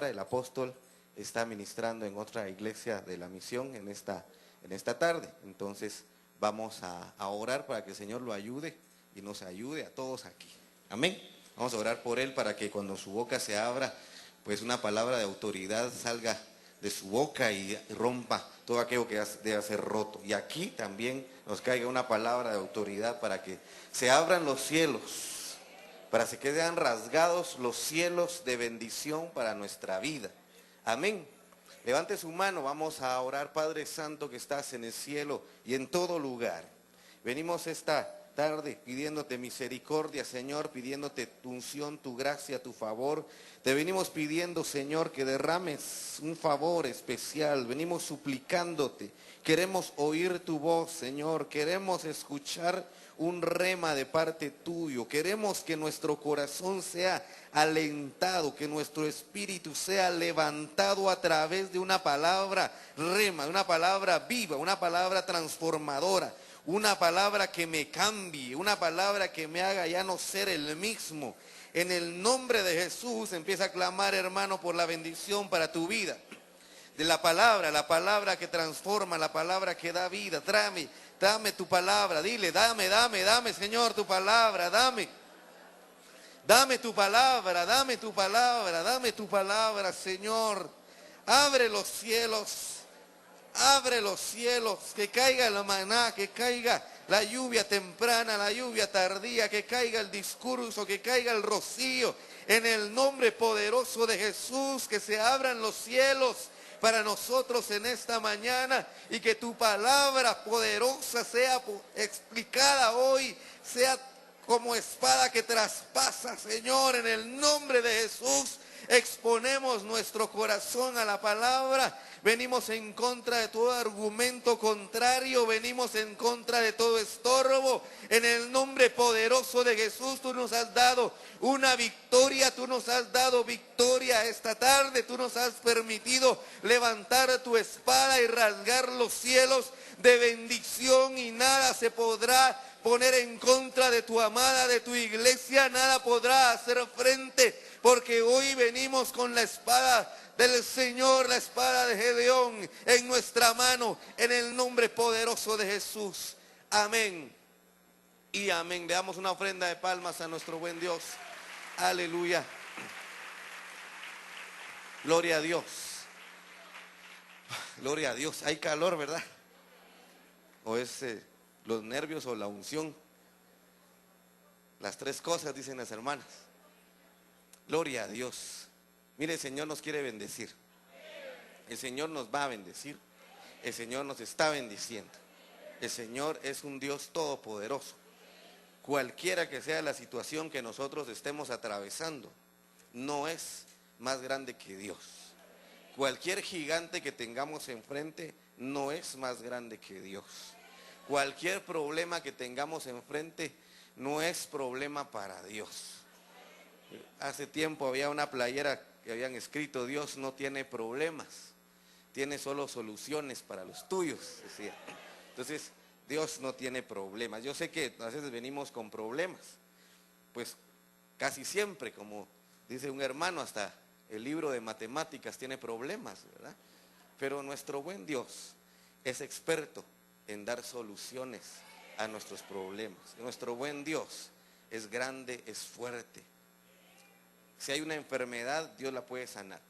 palabra. El apóstol está ministrando en otra iglesia de la misión en esta tarde. Entonces vamos a orar para que el Señor lo ayude y nos ayude a todos aquí. Amén. Vamos a orar por él para que cuando su boca se abra, pues una palabra de autoridad salga de su boca y rompa todo aquello que debe ser roto. Y aquí también nos caiga una palabra de autoridad para que se abran los cielos, para que queden rasgados los cielos de bendición para nuestra vida. Amén. Levante su mano, vamos a orar. Padre Santo que estás en el cielo y en todo lugar. Venimos esta tarde pidiéndote misericordia, Señor, pidiéndote tu unción, tu gracia, tu favor. Te venimos pidiendo, Señor, que derrames un favor especial. Venimos suplicándote. Queremos oír tu voz, Señor. Queremos escuchar un rema de parte tuyo. Queremos que nuestro corazón sea alentado, que nuestro espíritu sea levantado a través de una palabra rema, una palabra viva, una palabra transformadora. Una palabra que me cambie, una palabra que me haga ya no ser el mismo. En el nombre de Jesús empieza a clamar, hermano, por la bendición para tu vida. De la palabra que transforma, la palabra que da vida. Dame tu palabra, dile, dame, Señor, tu palabra, dame. Dame tu palabra, dame tu palabra, dame tu palabra, Señor. Abre los cielos. Abre los cielos, que caiga el maná, que caiga la lluvia temprana, la lluvia tardía, que caiga el discurso, que caiga el rocío. En el nombre poderoso de Jesús, que se abran los cielos para nosotros en esta mañana y que tu palabra poderosa sea explicada hoy, sea como espada que traspasa, Señor, en el nombre de Jesús. Exponemos nuestro corazón a la palabra. Venimos en contra de todo argumento contrario. Venimos en contra de todo estorbo. En el nombre poderoso de Jesús, tú nos has dado una victoria. Tú nos has dado victoria esta tarde. Tú nos has permitido levantar tu espada y rasgar los cielos de bendición. Y nada se podrá poner en contra de tu amada, de tu iglesia. Nada podrá hacer frente. Porque hoy venimos con la espada del Señor, la espada de Gedeón en nuestra mano, en el nombre poderoso de Jesús. Amén y amén. Le damos una ofrenda de palmas a nuestro buen Dios. Aleluya. Gloria a Dios. Gloria a Dios. Hay calor, ¿verdad? O es los nervios o la unción. Las tres cosas, dicen las hermanas. Gloria a Dios. Mire, el Señor nos quiere bendecir. El Señor nos va a bendecir. El Señor nos está bendiciendo. El Señor es un Dios todopoderoso. Cualquiera que sea la situación que nosotros estemos atravesando, no es más grande que Dios. Cualquier gigante que tengamos enfrente, no es más grande que Dios. Cualquier problema que tengamos enfrente, no es problema para Dios. Hace tiempo había una playera que habían escrito: Dios no tiene problemas, tiene solo soluciones para los tuyos, decía. Entonces, Dios no tiene problemas. Yo sé que a veces venimos con problemas, pues casi siempre, como dice un hermano, hasta el libro de matemáticas tiene problemas, ¿verdad? Pero nuestro buen Dios es experto en dar soluciones a nuestros problemas. Nuestro buen Dios es grande, es fuerte. Si hay una enfermedad, Dios la puede sanar.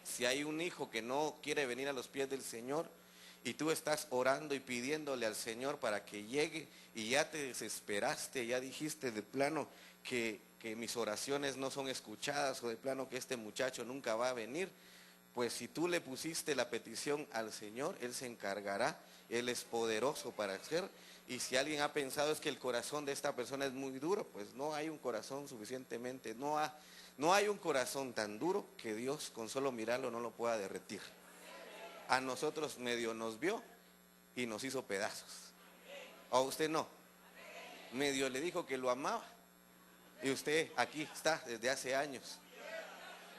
Si hay un hijo que no quiere venir a los pies del Señor y tú estás orando y pidiéndole al Señor para que llegue y ya te desesperaste, ya dijiste de plano que mis oraciones no son escuchadas o de plano que este muchacho nunca va a venir, pues si tú le pusiste la petición al Señor, Él se encargará. Él es poderoso para hacer. Y si alguien ha pensado es que el corazón de esta persona es muy duro, pues no hay un corazón suficientemente, no hay un corazón tan duro que Dios con solo mirarlo no lo pueda derretir. A nosotros medio nos vio y nos hizo pedazos. A usted no. Medio le dijo que lo amaba y usted aquí está desde hace años.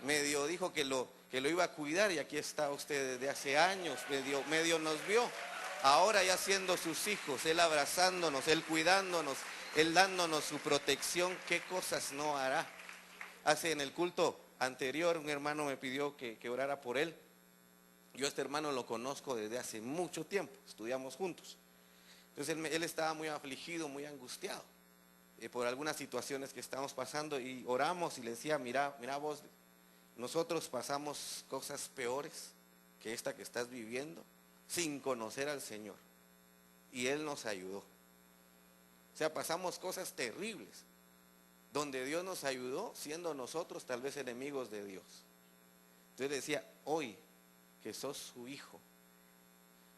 Medio dijo que lo iba a cuidar y aquí está usted desde hace años. Medio nos vio. Ahora ya siendo sus hijos, Él abrazándonos, Él cuidándonos, Él dándonos su protección, ¿qué cosas no hará? Hace en el culto anterior un hermano me pidió que orara por él. Yo a este hermano lo conozco desde hace mucho tiempo, estudiamos juntos. Entonces él estaba muy afligido, muy angustiado por algunas situaciones que estamos pasando, y oramos y le decía, mira vos, nosotros pasamos cosas peores que esta que estás viviendo sin conocer al Señor, y Él nos ayudó. O sea, pasamos cosas terribles donde Dios nos ayudó siendo nosotros tal vez enemigos de Dios. Entonces le decía, hoy que sos su hijo,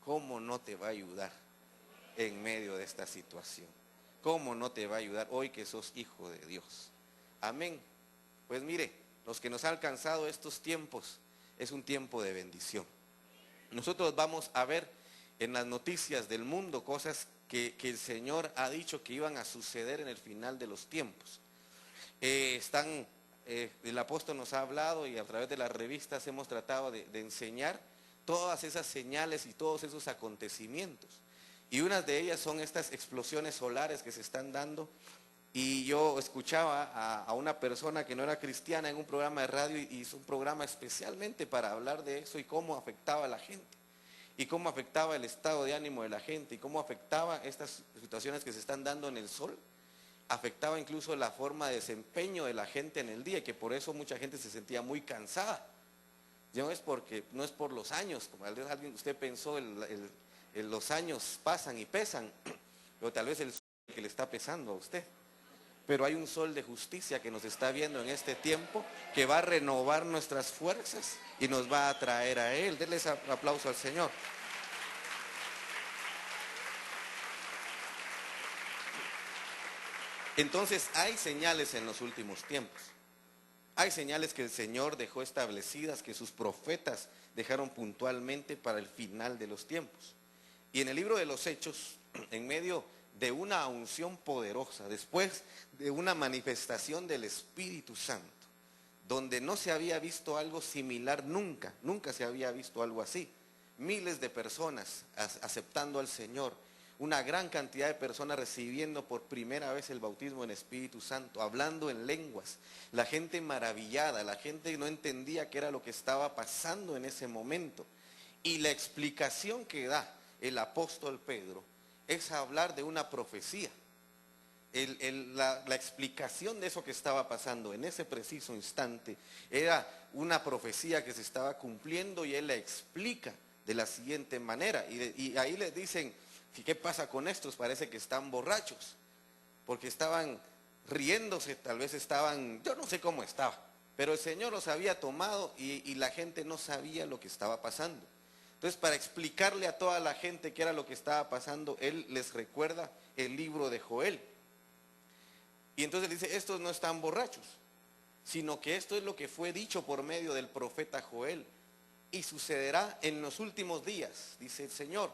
¿cómo no te va a ayudar en medio de esta situación? ¿Cómo no te va a ayudar hoy que sos hijo de Dios? Amén. Pues mire, los que nos ha alcanzado estos tiempos, es un tiempo de bendición. Nosotros vamos a ver en las noticias del mundo cosas que el Señor ha dicho que iban a suceder en el final de los tiempos. El apóstol nos ha hablado, y a través de las revistas hemos tratado de enseñar todas esas señales y todos esos acontecimientos. Y unas de ellas son estas explosiones solares que se están dando. Y yo escuchaba a una persona que no era cristiana en un programa de radio, y hizo un programa especialmente para hablar de eso y cómo afectaba a la gente, y cómo afectaba el estado de ánimo de la gente, y cómo afectaba estas situaciones que se están dando en el sol. Afectaba incluso la forma de desempeño de la gente en el día, y que por eso mucha gente se sentía muy cansada. No es por los años, como alguien usted pensó, los años pasan y pesan, pero tal vez el sol que le está pesando a usted. Pero hay un sol de justicia que nos está viendo en este tiempo, que va a renovar nuestras fuerzas y nos va a traer a Él. Denle ese aplauso al Señor. Entonces hay señales en los últimos tiempos. Hay señales que el Señor dejó establecidas, que sus profetas dejaron puntualmente para el final de los tiempos. Y en el libro de los Hechos, en medio de una unción poderosa, después de una manifestación del Espíritu Santo, donde no se había visto algo similar nunca se había visto algo así. Miles de personas aceptando al Señor, una gran cantidad de personas recibiendo por primera vez el bautismo en Espíritu Santo, hablando en lenguas, la gente maravillada, la gente no entendía qué era lo que estaba pasando en ese momento. Y la explicación que da el apóstol Pedro es hablar de una profecía. La explicación de eso que estaba pasando en ese preciso instante era una profecía que se estaba cumpliendo, y él la explica de la siguiente manera. Y ahí les dicen, ¿qué pasa con estos? Parece que están borrachos, porque estaban riéndose, tal vez estaban, yo no sé cómo estaba, pero el Señor los había tomado, y la gente no sabía lo que estaba pasando. Entonces, para explicarle a toda la gente qué era lo que estaba pasando, él les recuerda el libro de Joel. Y entonces dice, estos no están borrachos, sino que esto es lo que fue dicho por medio del profeta Joel. Y sucederá en los últimos días, dice el Señor,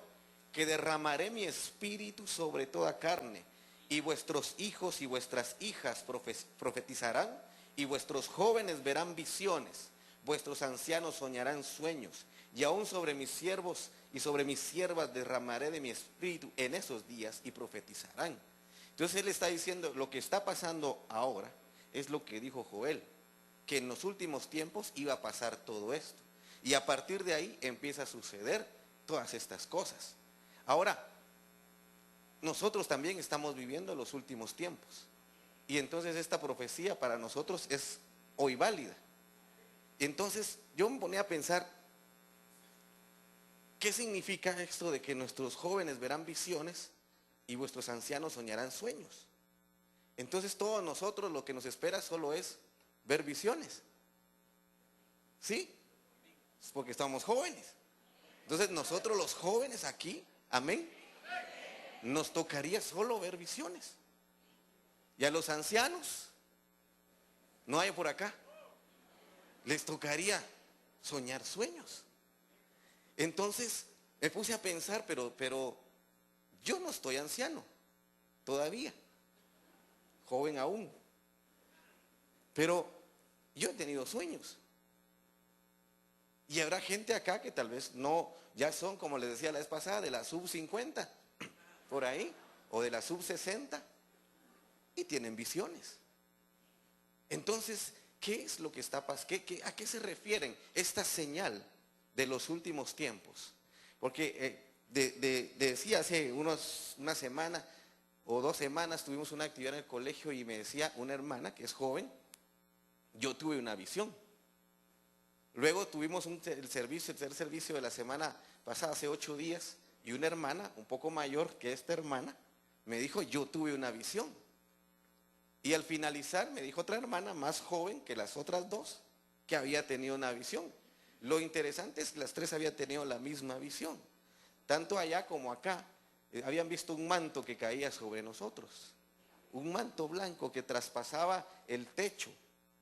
que derramaré mi espíritu sobre toda carne, y vuestros hijos y vuestras hijas profetizarán, y vuestros jóvenes verán visiones, vuestros ancianos soñarán sueños, y aún sobre mis siervos y sobre mis siervas derramaré de mi espíritu en esos días, y profetizarán. Entonces él está diciendo, lo que está pasando ahora es lo que dijo Joel, que en los últimos tiempos iba a pasar todo esto. Y a partir de ahí empieza a suceder todas estas cosas. Ahora, nosotros también estamos viviendo los últimos tiempos. Y entonces esta profecía para nosotros es hoy válida. Y entonces yo me ponía a pensar, ¿qué significa esto de que nuestros jóvenes verán visiones y vuestros ancianos soñarán sueños? Entonces todos nosotros lo que nos espera solo es ver visiones. ¿Sí? Es porque estamos jóvenes. Entonces nosotros los jóvenes aquí, amén, nos tocaría solo ver visiones. Y a los ancianos, no hay por acá, les tocaría soñar sueños. Entonces me puse a pensar, pero yo no estoy anciano todavía, joven aún, pero yo he tenido sueños. Y habrá gente acá que tal vez no, ya son, como les decía la vez pasada, de la sub 50, por ahí, o de la sub 60, y tienen visiones. Entonces, ¿Qué es lo que está pasando? ¿A qué se refieren esta señal de los últimos tiempos? Porque decía hace una semana o 2 semanas tuvimos una actividad en el colegio y me decía una hermana que es joven, yo tuve una visión. Luego tuvimos el tercer servicio de la semana pasada, hace 8 días, y una hermana un poco mayor que esta hermana me dijo, yo tuve una visión. Y al finalizar me dijo otra hermana más joven que las otras 2 que había tenido una visión. Lo interesante es que las 3 habían tenido la misma visión. Tanto allá como acá habían visto un manto que caía sobre nosotros. Un manto blanco que traspasaba el techo,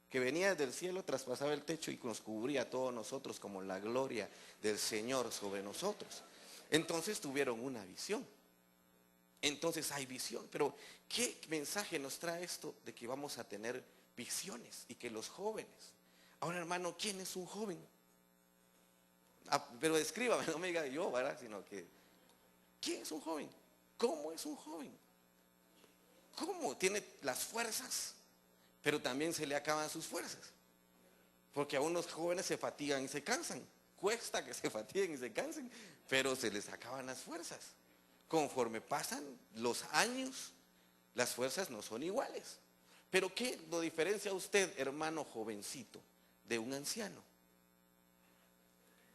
que venía desde el cielo, traspasaba el techo y nos cubría a todos nosotros como la gloria del Señor sobre nosotros. Entonces tuvieron una visión. Entonces hay visión, pero ¿qué mensaje nos trae esto de que vamos a tener visiones y que los jóvenes? Ahora, hermano, ¿quién es un joven? Pero descríbame, no me diga yo, ¿verdad? Sino que, ¿quién es un joven? ¿Cómo es un joven? ¿Cómo? Tiene las fuerzas, pero también se le acaban sus fuerzas. Porque a unos jóvenes se fatigan y se cansan. Cuesta que se fatiguen y se cansen, pero se les acaban las fuerzas. Conforme pasan los años, las fuerzas no son iguales. Pero ¿qué lo diferencia a usted, hermano jovencito, de un anciano?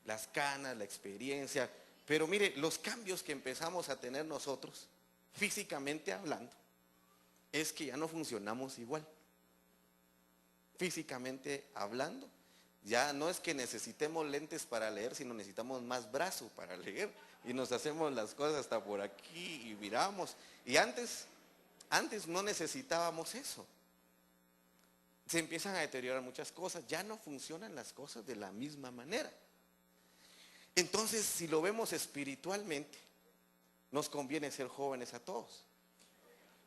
Las canas, la experiencia. Pero mire, los cambios que empezamos a tener nosotros, físicamente hablando, es que ya no funcionamos igual. Físicamente hablando, ya no es que necesitemos lentes para leer, sino necesitamos más brazo para leer. Y nos hacemos las cosas hasta por aquí y miramos. Y antes no necesitábamos eso. Se empiezan a deteriorar muchas cosas, ya no funcionan las cosas de la misma manera. Entonces, si lo vemos espiritualmente, nos conviene ser jóvenes a todos.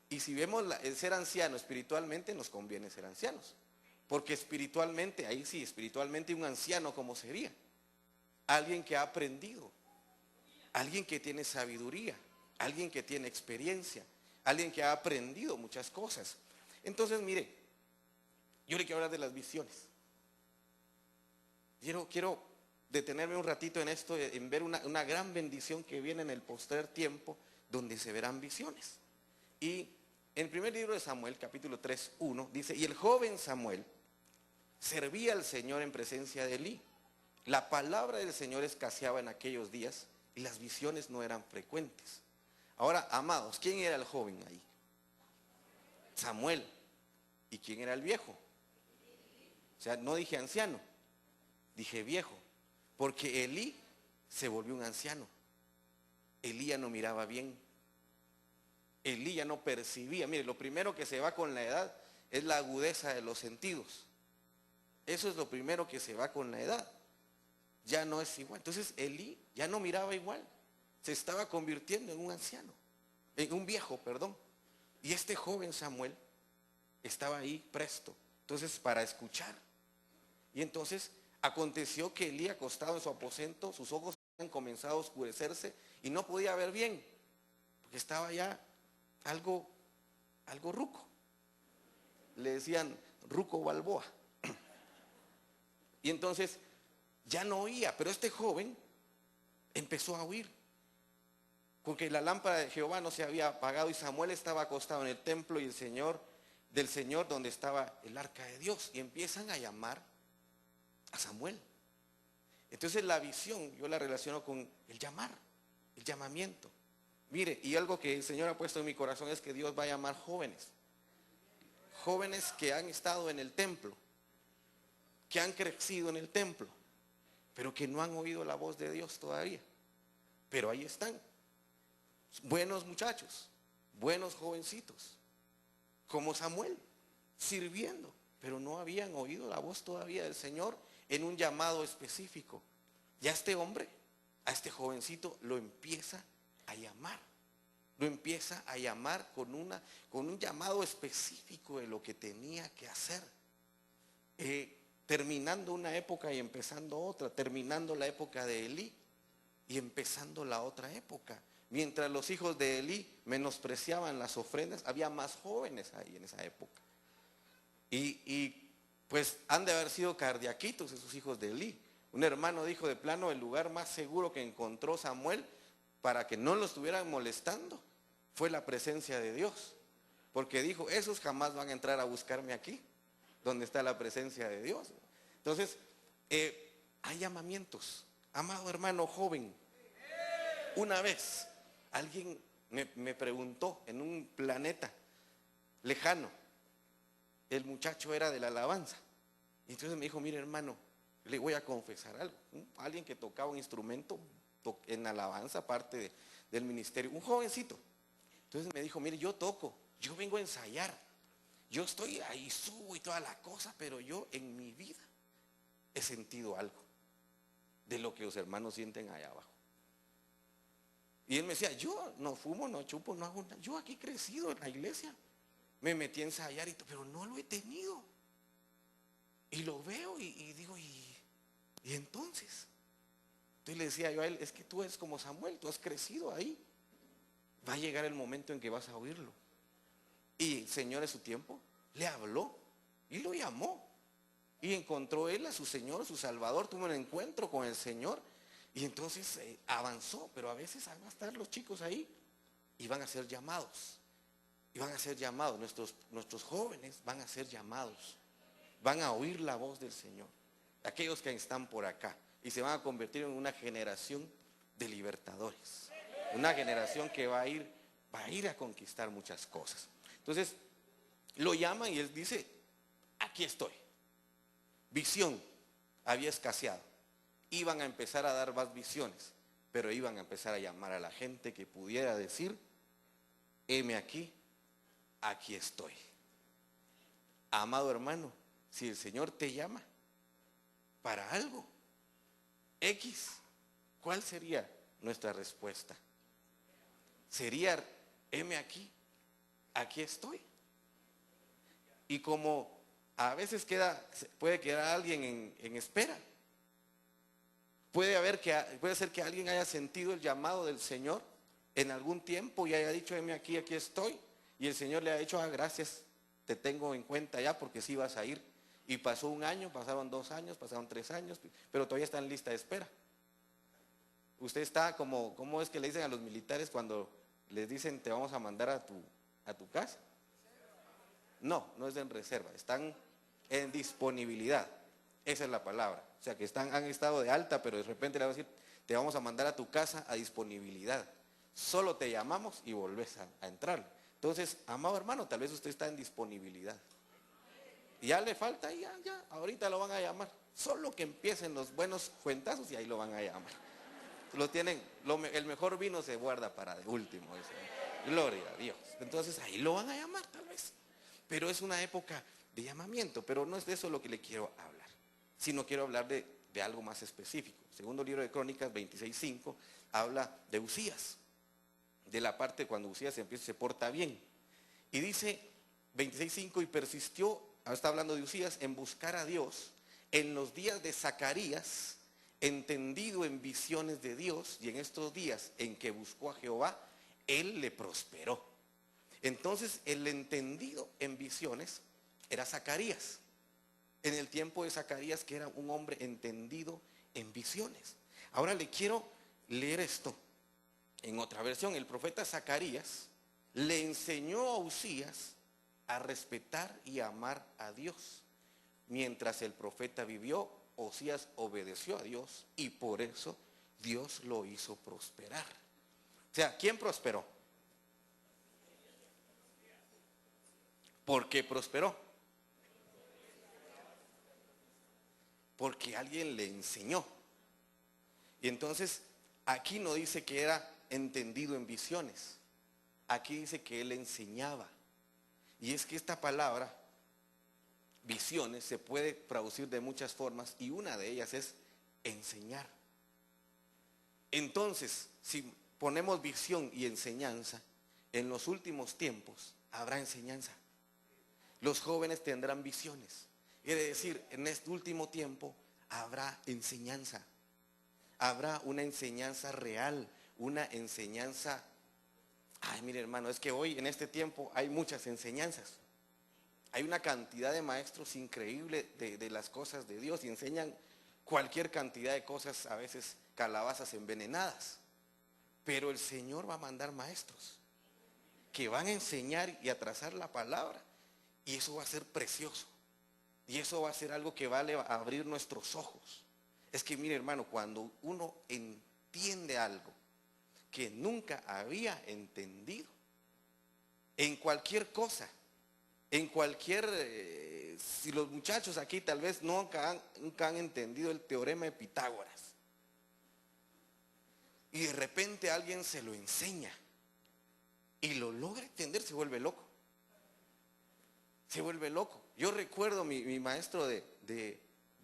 Y si vemos el ser anciano espiritualmente, nos conviene ser ancianos. Porque espiritualmente, ahí sí, espiritualmente un anciano, ¿cómo sería? Alguien que ha aprendido, alguien que tiene sabiduría, alguien que tiene experiencia, alguien que ha aprendido muchas cosas. Entonces, mire, yo le quiero hablar de las visiones. Quiero detenerme un ratito en esto, en ver una gran bendición que viene en el postrer tiempo, donde se verán visiones. Y en el primer libro de Samuel, capítulo 3:1, dice, y el joven Samuel servía al Señor en presencia de Elí. La palabra del Señor escaseaba en aquellos días y las visiones no eran frecuentes. Ahora, amados, ¿quién era el joven ahí? Samuel. ¿Y quién era el viejo? O sea, no dije anciano, dije viejo, porque Elí se volvió un anciano. Elí ya no miraba bien. Elí ya no percibía. Mire, lo primero que se va con la edad es la agudeza de los sentidos. Eso es lo primero que se va con la edad. Ya no es igual. Entonces Elí ya no miraba igual. Se estaba convirtiendo en un anciano, en un viejo, perdón. Y este joven Samuel estaba ahí presto, entonces, para escuchar. Y entonces aconteció que Elí, acostado en su aposento, sus ojos habían comenzado a oscurecerse y no podía ver bien, porque estaba ya algo ruco. Le decían Ruco Balboa. Y entonces ya no oía, pero este joven empezó a oír, porque la lámpara de Jehová no se había apagado y Samuel estaba acostado en el templo y del Señor donde estaba el arca de Dios, y empiezan a llamar a Samuel. Entonces la visión yo la relaciono con el llamar, el llamamiento. Mire, y algo que el Señor ha puesto en mi corazón es que Dios va a llamar jóvenes que han estado en el templo, que han crecido en el templo, pero que no han oído la voz de Dios todavía. Pero ahí están, buenos muchachos, buenos jovencitos, como Samuel, sirviendo, pero no habían oído la voz todavía del Señor en un llamado específico. Ya este hombre, a este jovencito, lo empieza a llamar. Lo empieza a llamar con un llamado específico de lo que tenía que hacer. Terminando una época y empezando otra, terminando la época de Elí y empezando la otra época. Mientras los hijos de Elí menospreciaban las ofrendas, había más jóvenes ahí en esa época. Y pues han de haber sido cardiaquitos esos hijos de Elí. Un hermano dijo de plano, el lugar más seguro que encontró Samuel para que no lo estuvieran molestando fue la presencia de Dios. Porque dijo, esos jamás van a entrar a buscarme aquí, donde está la presencia de Dios. Entonces, hay llamamientos. Amado hermano joven, una vez alguien me preguntó en un planeta lejano, el muchacho era de la alabanza. Y entonces me dijo, mire hermano, le voy a confesar algo. Alguien que tocaba un instrumento en alabanza, parte del ministerio, un jovencito. Entonces me dijo, mire, yo toco, yo vengo a ensayar, yo estoy ahí, subo y toda la cosa, pero yo en mi vida he sentido algo de lo que los hermanos sienten allá abajo. Y él me decía, yo no fumo, no chupo, no hago nada, yo aquí he crecido en la iglesia, me metí a ensayar, pero no lo he tenido. Y lo veo y digo, ¿y entonces? Entonces le decía yo a él, es que tú eres como Samuel, tú has crecido ahí. Va a llegar el momento en que vas a oírlo. Y el Señor en su tiempo le habló y lo llamó. Y encontró él a su Señor, su Salvador, tuvo un encuentro con el Señor. Y entonces avanzó, pero a veces van a estar los chicos ahí y van a ser llamados. Y van a ser llamados, nuestros jóvenes van a ser llamados. Van a oír la voz del Señor. Aquellos que están por acá. Y se van a convertir en una generación de libertadores. Una generación que va a ir a conquistar muchas cosas. Entonces, lo llaman y él dice, aquí estoy. Visión había escaseado. Iban a empezar a dar más visiones, pero iban a empezar a llamar a la gente que pudiera decir, heme aquí, aquí estoy. Amado hermano, si el Señor te llama para algo X, ¿cuál sería nuestra respuesta? Sería, heme aquí, aquí estoy. Y como a veces puede quedar alguien en espera, puede ser que alguien haya sentido el llamado del Señor en algún tiempo y haya dicho, heme aquí, aquí estoy. Y el Señor le ha dicho, gracias, te tengo en cuenta ya porque sí vas a ir. Y pasó un año, pasaron 2 años, pasaron 3 años, pero todavía está en lista de espera. Usted está ¿cómo es que le dicen a los militares cuando les dicen te vamos a mandar a tu casa? No es en reserva, están en disponibilidad. Esa es la palabra. O sea que han estado de alta, pero de repente le va a decir, te vamos a mandar a tu casa a disponibilidad. Solo te llamamos y volvés a entrar. Entonces, amado hermano, tal vez usted está en disponibilidad. Y ya le falta, ya, ahorita lo van a llamar. Solo que empiecen los buenos cuentazos y ahí lo van a llamar. Lo tienen, el mejor vino se guarda para de último. Gloria a Dios. Entonces ahí lo van a llamar tal vez. Pero es una época de llamamiento, pero no es de eso lo que le quiero hablar, sino quiero hablar de algo más específico. Segundo libro de Crónicas 26:5 habla de Uzías, de la parte cuando Uzías se porta bien. Y dice 26:5, y persistió, está hablando de Uzías, en buscar a Dios en los días de Zacarías, entendido en visiones de Dios, y en estos días en que buscó a Jehová, él le prosperó. Entonces el entendido en visiones era Zacarías. En el tiempo de Zacarías, que era un hombre entendido en visiones. Ahora le quiero leer esto en otra versión. El profeta Zacarías le enseñó a Uzías a respetar y amar a Dios. Mientras el profeta vivió, Uzías obedeció a Dios y por eso Dios lo hizo prosperar. O sea, ¿quién prosperó? ¿Por qué prosperó? Porque alguien le enseñó. Y entonces aquí no dice que era entendido en visiones. Aquí dice que él enseñaba. Y es que esta palabra, visiones, se puede traducir de muchas formas y una de ellas es enseñar. Entonces, si ponemos visión y enseñanza, en los últimos tiempos habrá enseñanza. Los jóvenes tendrán visiones. Quiere decir, en este último tiempo habrá enseñanza. Habrá una enseñanza real, una enseñanza. Mire hermano, es que hoy en este tiempo hay muchas enseñanzas. Hay una cantidad de maestros increíble de las cosas de Dios y enseñan cualquier cantidad de cosas, a veces calabazas envenenadas. Pero el Señor va a mandar maestros que van a enseñar y a trazar la palabra, y eso va a ser precioso. Y eso va a ser algo que vale a abrir nuestros ojos. Es que mire, hermano, cuando uno entiende algo que nunca había entendido, en cualquier cosa, en cualquier, si los muchachos aquí tal vez nunca han entendido el teorema de Pitágoras, y de repente alguien se lo enseña y lo logra entender, se vuelve loco. Se vuelve loco. Yo recuerdo mi maestro de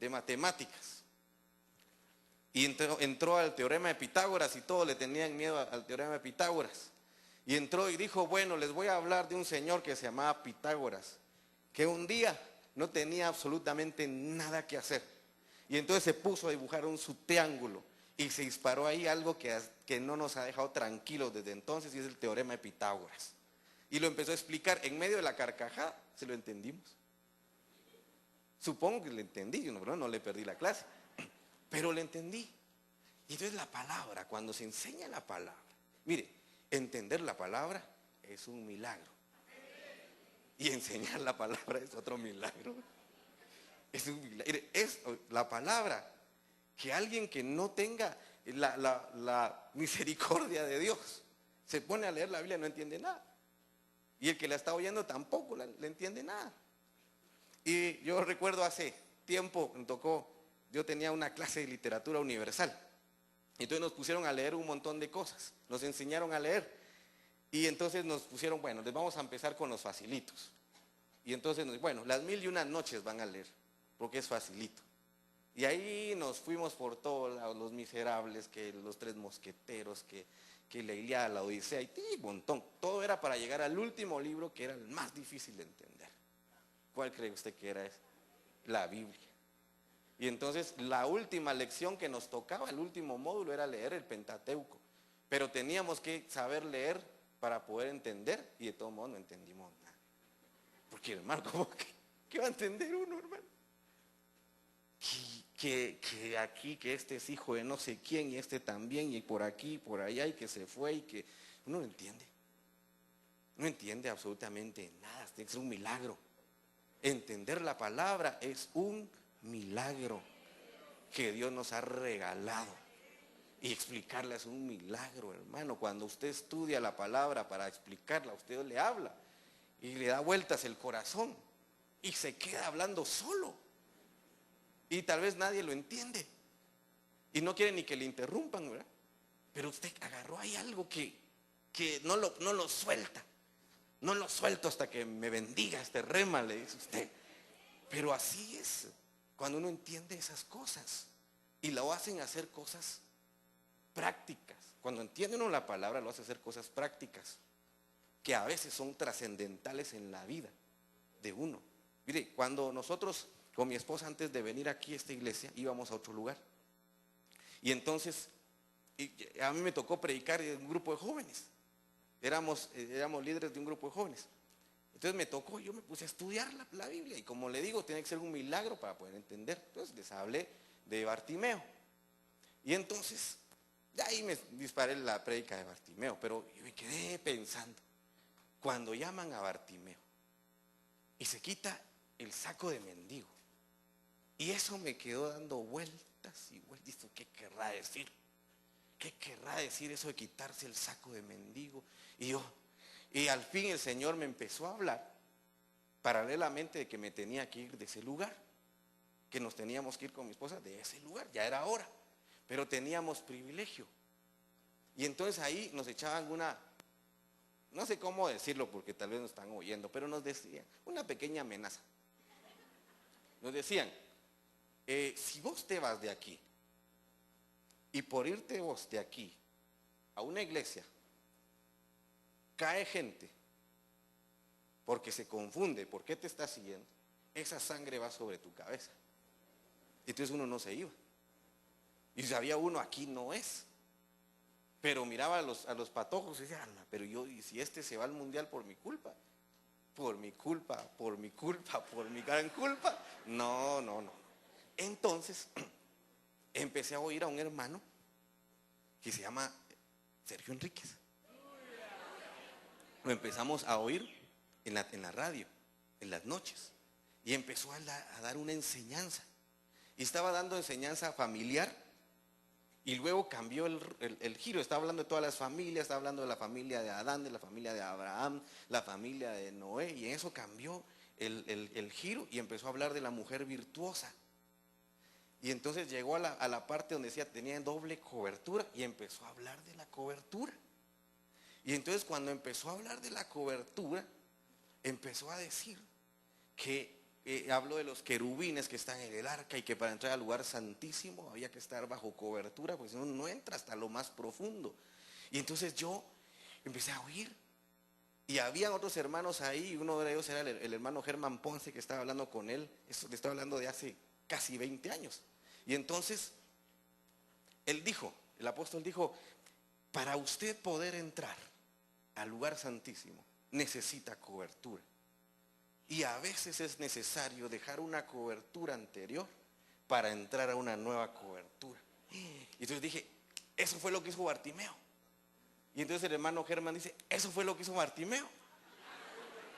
matemáticas, y entró al teorema de Pitágoras, y todos le tenían miedo al teorema de Pitágoras. Y entró y dijo, bueno, les voy a hablar de un señor que se llamaba Pitágoras, que un día no tenía absolutamente nada que hacer. Y entonces se puso a dibujar su triángulo y se disparó ahí algo que no nos ha dejado tranquilos desde entonces, y es el teorema de Pitágoras. Y lo empezó a explicar en medio de la carcajada, se lo entendimos. Supongo que le entendí, yo no le perdí la clase, pero le entendí. Y entonces la palabra, cuando se enseña la palabra, mire, entender la palabra es un milagro. Y enseñar la palabra es otro milagro. Es un milagro. Es la palabra que alguien que no tenga la misericordia de Dios se pone a leer la Biblia y no entiende nada. Y el que la está oyendo tampoco le entiende nada. Y yo recuerdo hace tiempo, yo tenía una clase de literatura universal. Entonces nos pusieron a leer un montón de cosas. Nos enseñaron a leer. Y entonces nos pusieron, bueno, les vamos a empezar con los facilitos. Y entonces, bueno, las 1001 noches van a leer, porque es facilito. Y ahí nos fuimos por todos lados, Los Miserables, que Los Tres Mosqueteros, que la Ilíada, la Odisea, y un montón. Todo era para llegar al último libro, que era el más difícil de entender. ¿Cuál cree usted que era ese? La Biblia. Y entonces la última lección que nos tocaba, el último módulo, era leer el Pentateuco. Pero teníamos que saber leer para poder entender, y de todo modo no entendimos nada. Porque hermano, ¿cómo qué va a entender uno, hermano? Que aquí, que este es hijo de no sé quién, y este también, y por aquí, por allá, y que se fue, y que uno no entiende. No entiende absolutamente nada, tiene que ser un milagro. Entender la palabra es un milagro que Dios nos ha regalado. Y explicarla es un milagro, hermano. Cuando usted estudia la palabra para explicarla, usted le habla y le da vueltas el corazón y se queda hablando solo. Y tal vez nadie lo entiende y no quiere ni que le interrumpan, ¿verdad? Pero usted agarró ahí algo que no lo suelta. No lo suelto hasta que me bendiga este rema, le dice usted. Pero así es cuando uno entiende esas cosas y lo hacen hacer cosas prácticas. Cuando entiende uno la palabra, lo hace hacer cosas prácticas que a veces son trascendentales en la vida de uno. Mire, cuando nosotros con mi esposa, antes de venir aquí a esta iglesia, íbamos a otro lugar. Y entonces a mí me tocó predicar en un grupo de jóvenes. Éramos líderes de un grupo de jóvenes. Entonces me tocó, yo me puse a estudiar la Biblia, y como le digo, tiene que ser un milagro para poder entender. Entonces les hablé de Bartimeo. Y entonces, ya ahí me disparé la prédica de Bartimeo, pero yo me quedé pensando, cuando llaman a Bartimeo y se quita el saco de mendigo, y eso me quedó dando vueltas y vueltas. ¿Qué querrá decir? ¿Qué querrá decir eso de quitarse el saco de mendigo? Y al fin el Señor me empezó a hablar paralelamente de que me tenía que ir de ese lugar, que nos teníamos que ir con mi esposa de ese lugar, ya era hora, pero teníamos privilegio. Y entonces ahí nos echaban no sé cómo decirlo porque tal vez nos están oyendo, pero nos decían una pequeña amenaza. Nos decían, si vos te vas de aquí, y por irte vos de aquí a una iglesia, cae gente porque se confunde, ¿por qué te está siguiendo? Esa sangre va sobre tu cabeza. Entonces uno no se iba. Y sabía uno, aquí no es. Pero miraba a los patojos y decía, pero y si este se va al mundial por mi culpa, por mi culpa, por mi culpa, por mi gran culpa. No, no, no. Entonces, empecé a oír a un hermano que se llama Sergio Enríquez. Lo empezamos a oír en la radio, en las noches. Y empezó a dar una enseñanza. Y estaba dando enseñanza familiar. Y luego cambió el giro. Estaba hablando de todas las familias. Estaba hablando de la familia de Adán, de la familia de Abraham, la familia de Noé. Y en eso cambió el giro. Y empezó a hablar de la mujer virtuosa. Y entonces llegó a la parte donde decía tenía doble cobertura. Y empezó a hablar de la cobertura. Y entonces cuando empezó a hablar de la cobertura, empezó a decir que habló de los querubines que están en el arca y que para entrar al lugar santísimo había que estar bajo cobertura, porque si no, no entra hasta lo más profundo. Y entonces yo empecé a oír. Y había otros hermanos ahí, y uno de ellos era el hermano Germán Ponce, que estaba hablando con él. Eso le estaba hablando de hace casi 20 años. Y entonces él dijo, el apóstol dijo, para usted poder entrar al lugar santísimo necesita cobertura. Y a veces es necesario dejar una cobertura anterior para entrar a una nueva cobertura. Y entonces dije, eso fue lo que hizo Bartimeo. Y entonces el hermano Germán dice, eso fue lo que hizo Bartimeo.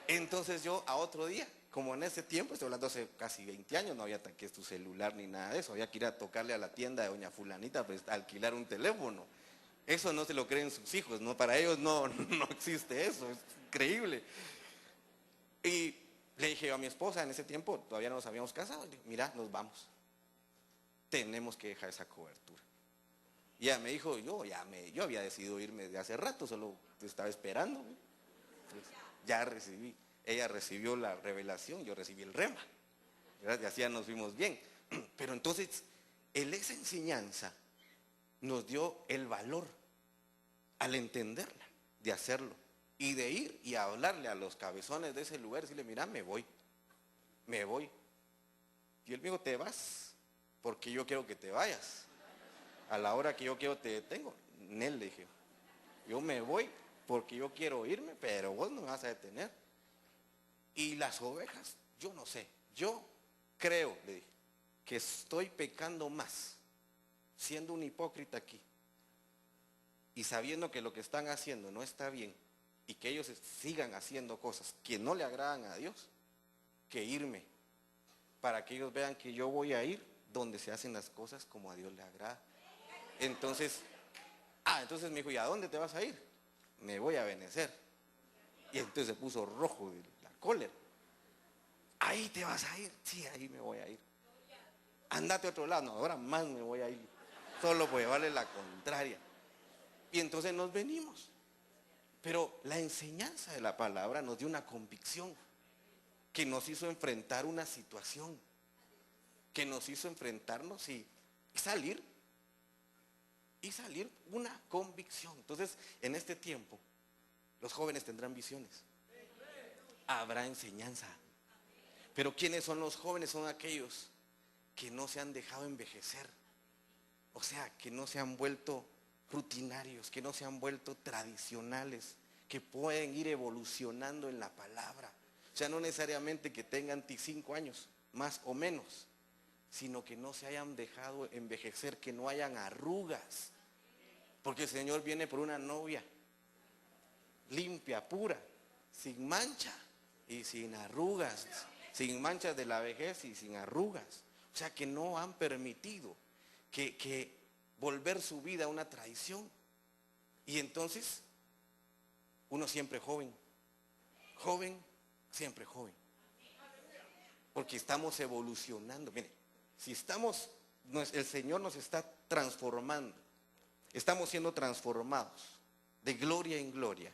Entonces yo a otro día, como en ese tiempo, estoy hablando hace casi 20 años, no había que tu celular ni nada de eso, había que ir a tocarle a la tienda de doña fulanita, pues alquilar un teléfono. Eso no se lo creen sus hijos, ¿no? Para ellos no existe eso, es increíble. Y le dije yo a mi esposa en ese tiempo, todavía no nos habíamos casado, le dije, mira, nos vamos. Tenemos que dejar esa cobertura. Y ella me dijo, yo había decidido irme de hace rato, solo te estaba esperando. Pues, ya recibí, ella recibió la revelación, yo recibí el rema, ¿verdad? Y así ya nos vimos bien. Pero entonces, esa enseñanza nos dio el valor al entenderla, de hacerlo. Y de ir y hablarle a los cabezones de ese lugar, decirle, mira, me voy. Y él me dijo, te vas, porque yo quiero que te vayas. A la hora que yo quiero te detengo. Nel, le dije, yo me voy porque yo quiero irme, pero vos no me vas a detener. Y las ovejas, yo no sé, yo creo, le dije, que estoy pecando más, siendo un hipócrita aquí, y sabiendo que lo que están haciendo no está bien, y que ellos sigan haciendo cosas que no le agradan a Dios, que irme, para que ellos vean que yo voy a ir donde se hacen las cosas como a Dios le agrada. Entonces me dijo, ¿y a dónde te vas a ir? Me voy a Benecer. Y entonces se puso rojo de la cólera. ¿Ahí te vas a ir? Sí, ahí me voy a ir. Andate a otro lado. No, ahora más me voy a ir. Solo por llevarle la contraria. Y entonces nos venimos. Pero la enseñanza de la palabra nos dio una convicción que nos hizo enfrentar una situación, que nos hizo enfrentarnos y salir una convicción. Entonces, en este tiempo, los jóvenes tendrán visiones, habrá enseñanza. Pero ¿quiénes son los jóvenes? Son aquellos que no se han dejado envejecer, o sea, que no se han vuelto rutinarios, que no se han vuelto tradicionales, que pueden ir evolucionando en la palabra. O sea, no necesariamente que tengan 5 años, más o menos, sino que no se hayan dejado envejecer, que no hayan arrugas. Porque el Señor viene por una novia limpia, pura, sin mancha y sin arrugas, sin manchas de la vejez y sin arrugas. O sea, que no han permitido que volver su vida a una tradición. Y entonces, uno siempre joven, siempre joven. Porque estamos evolucionando. Mire, si el Señor nos está transformando, estamos siendo transformados de gloria en gloria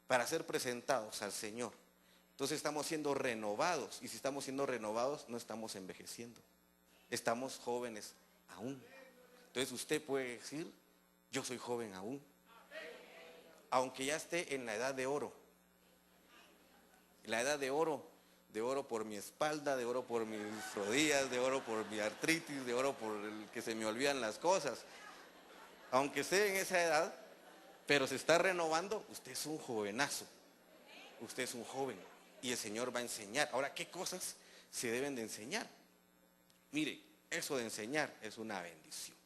para ser presentados al Señor. Entonces estamos siendo renovados, y si estamos siendo renovados no estamos envejeciendo, estamos jóvenes aún. Entonces usted puede decir, yo soy joven aún, aunque ya esté en la edad de oro. La edad de oro por mi espalda, de oro por mis rodillas, de oro por mi artritis, de oro por el que se me olvidan las cosas. Aunque esté en esa edad, pero se está renovando, usted es un jovenazo, usted es un joven. y el Señor va a enseñar. Ahora, ¿qué cosas se deben de enseñar? Mire, eso de enseñar es una bendición.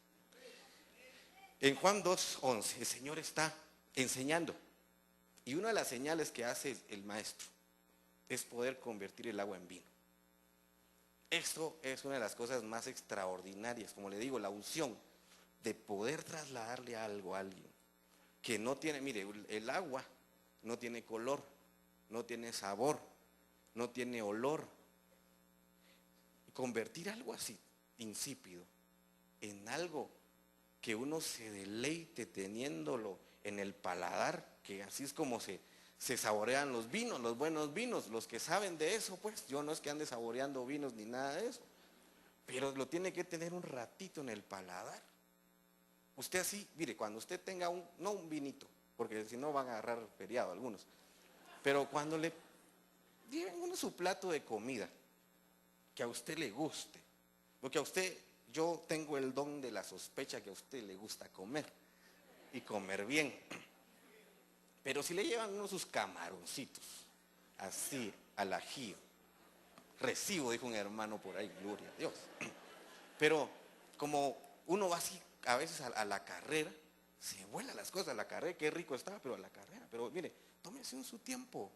En Juan 2:11 el Señor está enseñando, y una de las señales que hace el maestro es poder convertir el agua en vino. Esto es una de las cosas más extraordinarias, como le digo, la unción de poder trasladarle algo a alguien que no tiene, mire, el agua no tiene color, no tiene sabor, no tiene olor. Convertir algo así, insípido, en algo que uno se deleite teniéndolo en el paladar, que así es como se saborean los vinos, los buenos vinos, los que saben de eso, pues yo no es que ande saboreando vinos ni nada de eso, pero lo tiene que tener un ratito en el paladar. Usted así, mire, cuando usted tenga no un vinito, porque si no van a agarrar feriado algunos, pero cuando le lleven uno su plato de comida, que a usted le guste, porque a usted, yo tengo el don de la sospecha que a usted le gusta comer, y comer bien, pero si le llevan uno sus camaroncitos, así, al ajío, recibo, dijo un hermano por ahí, gloria a Dios, pero como uno va así, a veces a la carrera, se vuelan las cosas a la carrera, qué rico estaba, pero a la carrera, pero mire, tómese un su tiempo,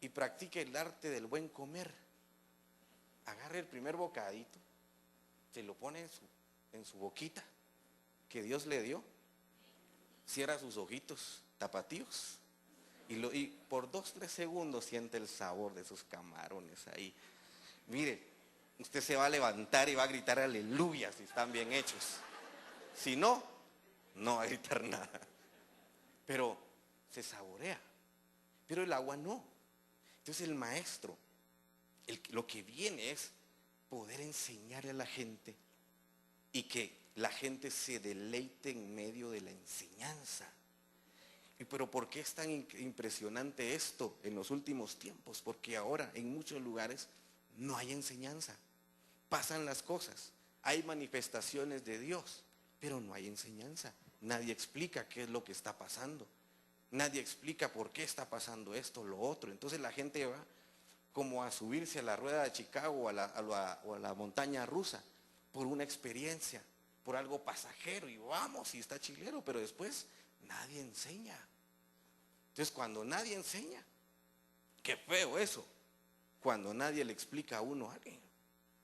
y practique el arte del buen comer. Agarre el primer bocadito, se lo pone en su boquita que Dios le dio, cierra sus ojitos tapatíos y por 2-3 segundos siente el sabor de esos camarones ahí. Mire, usted se va a levantar y va a gritar aleluya si están bien hechos. Si no, no va a gritar nada. Pero se saborea. Pero el agua no. Entonces el maestro, lo que viene es poder enseñarle a la gente y que la gente se deleite en medio de la enseñanza. Pero ¿por qué es tan impresionante esto en los últimos tiempos? Porque ahora en muchos lugares no hay enseñanza. Pasan las cosas, hay manifestaciones de Dios, pero no hay enseñanza. Nadie explica qué es lo que está pasando. Nadie explica por qué está pasando esto, lo otro. Entonces la gente va como a subirse a la rueda de Chicago o a la montaña rusa por una experiencia, por algo pasajero, y vamos, y está chilero, pero después nadie enseña. Entonces cuando nadie enseña, qué feo eso, cuando nadie le explica a uno a alguien,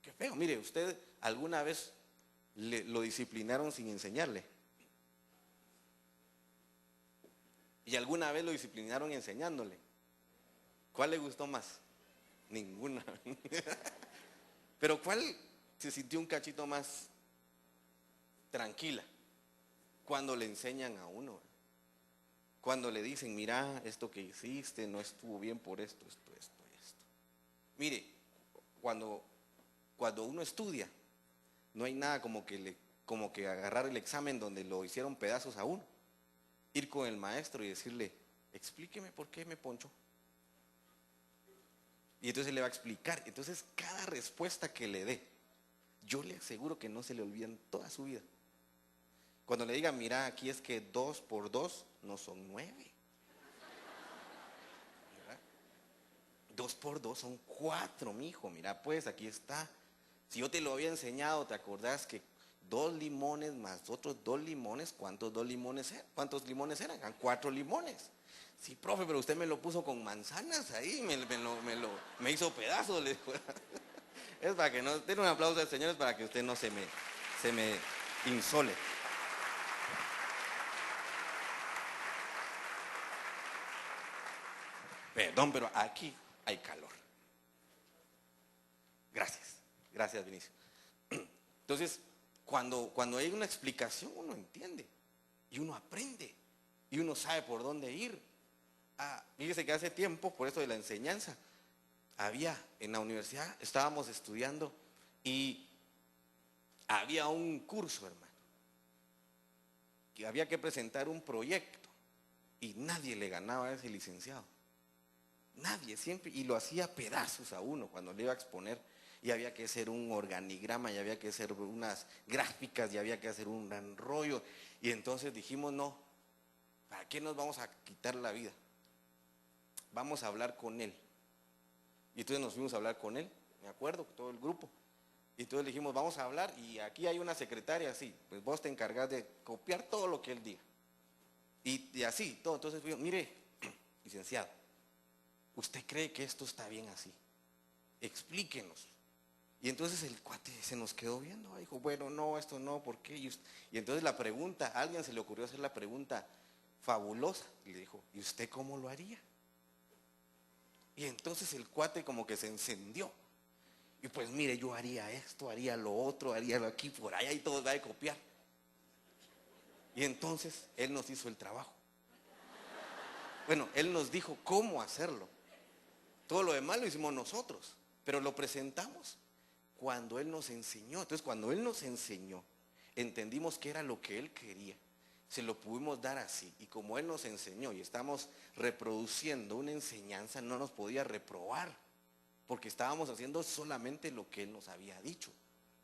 qué feo. Mire, usted alguna vez lo disciplinaron sin enseñarle, y alguna vez lo disciplinaron enseñándole. ¿Cuál le gustó más? Ninguna. Pero ¿cuál se sintió un cachito más tranquila? Cuando le enseñan a uno, cuando le dicen, mira, esto que hiciste no estuvo bien por esto. Mire, cuando uno estudia, no hay nada como que agarrar el examen donde lo hicieron pedazos a uno, ir con el maestro y decirle, explíqueme por qué me ponchó. Y entonces le va a explicar. Entonces cada respuesta que le dé, yo le aseguro que no se le olvida en toda su vida. Cuando le diga, mira, aquí es que 2 por 2 no son 9. 2 por 2 son 4, mijo. Mira, pues aquí está. Si yo te lo había enseñado, ¿te acordás que 2 limones más otros 2 limones? ¿Cuántos 2 limones eran? ¿Cuántos limones eran? Eran 4 limones. Sí, profe, pero usted me lo puso con manzanas ahí, me hizo pedazos. Es para que no, denle un aplauso al Señor, es para que usted no se me insole. Perdón, pero aquí hay calor. Gracias Vinicio. Entonces, cuando hay una explicación, uno entiende y uno aprende y uno sabe por dónde ir. Fíjese que hace tiempo, por eso de la enseñanza, en la universidad estábamos estudiando y había un curso, hermano, que había que presentar un proyecto y nadie le ganaba a ese licenciado. Nadie, siempre, y lo hacía pedazos a uno cuando le iba a exponer, y había que hacer un organigrama, y había que hacer unas gráficas, y había que hacer un gran rollo, y entonces dijimos, no, ¿para qué nos vamos a quitar la vida? Vamos a hablar con él, Y entonces nos fuimos a hablar con él, me acuerdo, todo el grupo. Y entonces le dijimos, vamos a hablar, y aquí hay una secretaria, sí, pues vos te encargas de copiar todo lo que él diga. Y así, todo. Entonces fui, mire, licenciado, ¿usted cree que esto está bien así? Explíquenos. Y entonces el cuate se nos quedó viendo, dijo, bueno, no, esto no, ¿por qué? Y entonces la pregunta, a alguien se le ocurrió hacer la pregunta fabulosa, y le dijo, ¿y usted cómo lo haría? Y entonces el cuate como que se encendió. Y pues mire, yo haría esto, haría lo otro, haría lo aquí, por allá, y todo va a copiar. Y entonces él nos hizo el trabajo. Bueno, él nos dijo cómo hacerlo. Todo lo demás lo hicimos nosotros, pero lo presentamos cuando él nos enseñó. Entonces cuando él nos enseñó, entendimos que era lo que él quería. Se lo pudimos dar así. Y como él nos enseñó y estamos reproduciendo una enseñanza, no nos podía reprobar, porque estábamos haciendo solamente lo que él nos había dicho,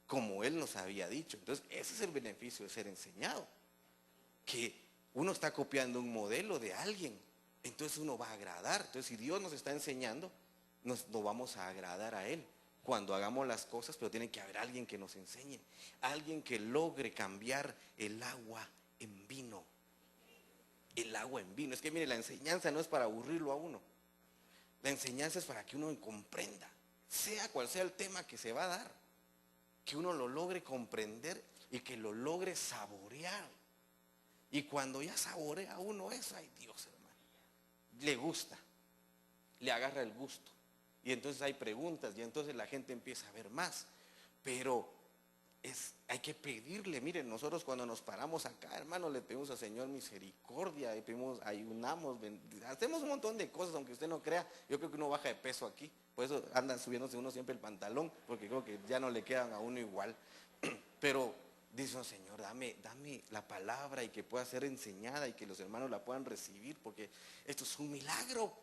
como él nos había dicho. Entonces ese es el beneficio de ser enseñado, que uno está copiando un modelo de alguien, entonces uno va a agradar. Entonces si Dios nos está enseñando, nos vamos a agradar a él cuando hagamos las cosas, pero tiene que haber alguien que nos enseñe, alguien que logre cambiar el agua en vino. El agua en vino. Es que mire, la enseñanza no es para aburrirlo a uno. La enseñanza es para que uno comprenda, sea cual sea el tema que se va a dar, que uno lo logre comprender y que lo logre saborear. Y cuando ya saborea uno eso, ay Dios, hermano, le gusta, le agarra el gusto. Y entonces hay preguntas y entonces la gente empieza a ver más. Pero hay que pedirle. Miren, nosotros cuando nos paramos acá, hermano, le pedimos al Señor misericordia, le pedimos, ayunamos, hacemos un montón de cosas, aunque usted no crea. Yo creo que uno baja de peso aquí, por eso andan subiéndose uno siempre el pantalón, porque creo que ya no le quedan a uno igual. Pero dice, Señor, dame la palabra y que pueda ser enseñada y que los hermanos la puedan recibir, porque esto es un milagro.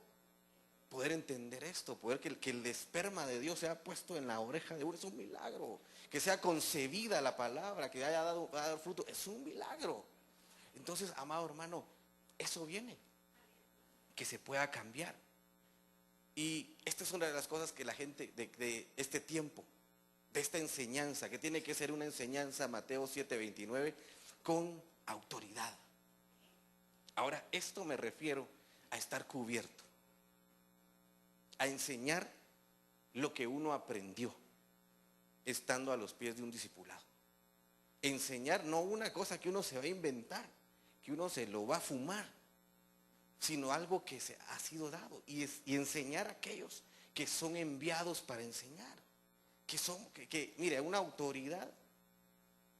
Poder entender esto, poder que el esperma de Dios sea puesto en la oreja de uno, es un milagro. Que sea concebida la palabra, que haya dado fruto, es un milagro. Entonces, amado hermano, eso viene, que se pueda cambiar. Y esta es una de las cosas que la gente de este tiempo, de esta enseñanza, que tiene que ser una enseñanza, Mateo 7:29, con autoridad. Ahora, esto me refiero a estar cubierto, a enseñar lo que uno aprendió estando a los pies de un discipulado. Enseñar no una cosa que uno se va a inventar, que uno se lo va a fumar, sino algo que se ha sido dado, y enseñar a aquellos que son enviados para enseñar, que mire, una autoridad,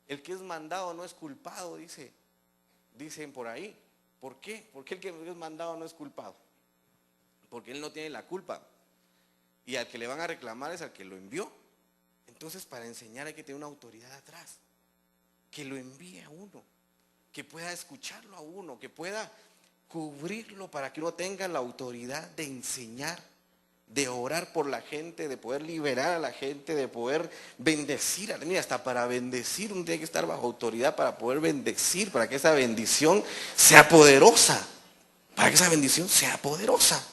el que es mandado no es culpado, dicen por ahí. ¿Por qué? Porque el que es mandado no es culpado, porque él no tiene la culpa, y al que le van a reclamar es al que lo envió. Entonces, para enseñar hay que tener una autoridad atrás, que lo envíe a uno, que pueda escucharlo a uno, que pueda cubrirlo para que uno tenga la autoridad de enseñar, de orar por la gente, de poder liberar a la gente, de poder bendecir. Mira, hasta para bendecir uno tiene que estar bajo autoridad para poder bendecir, para que esa bendición sea poderosa, para que esa bendición sea poderosa.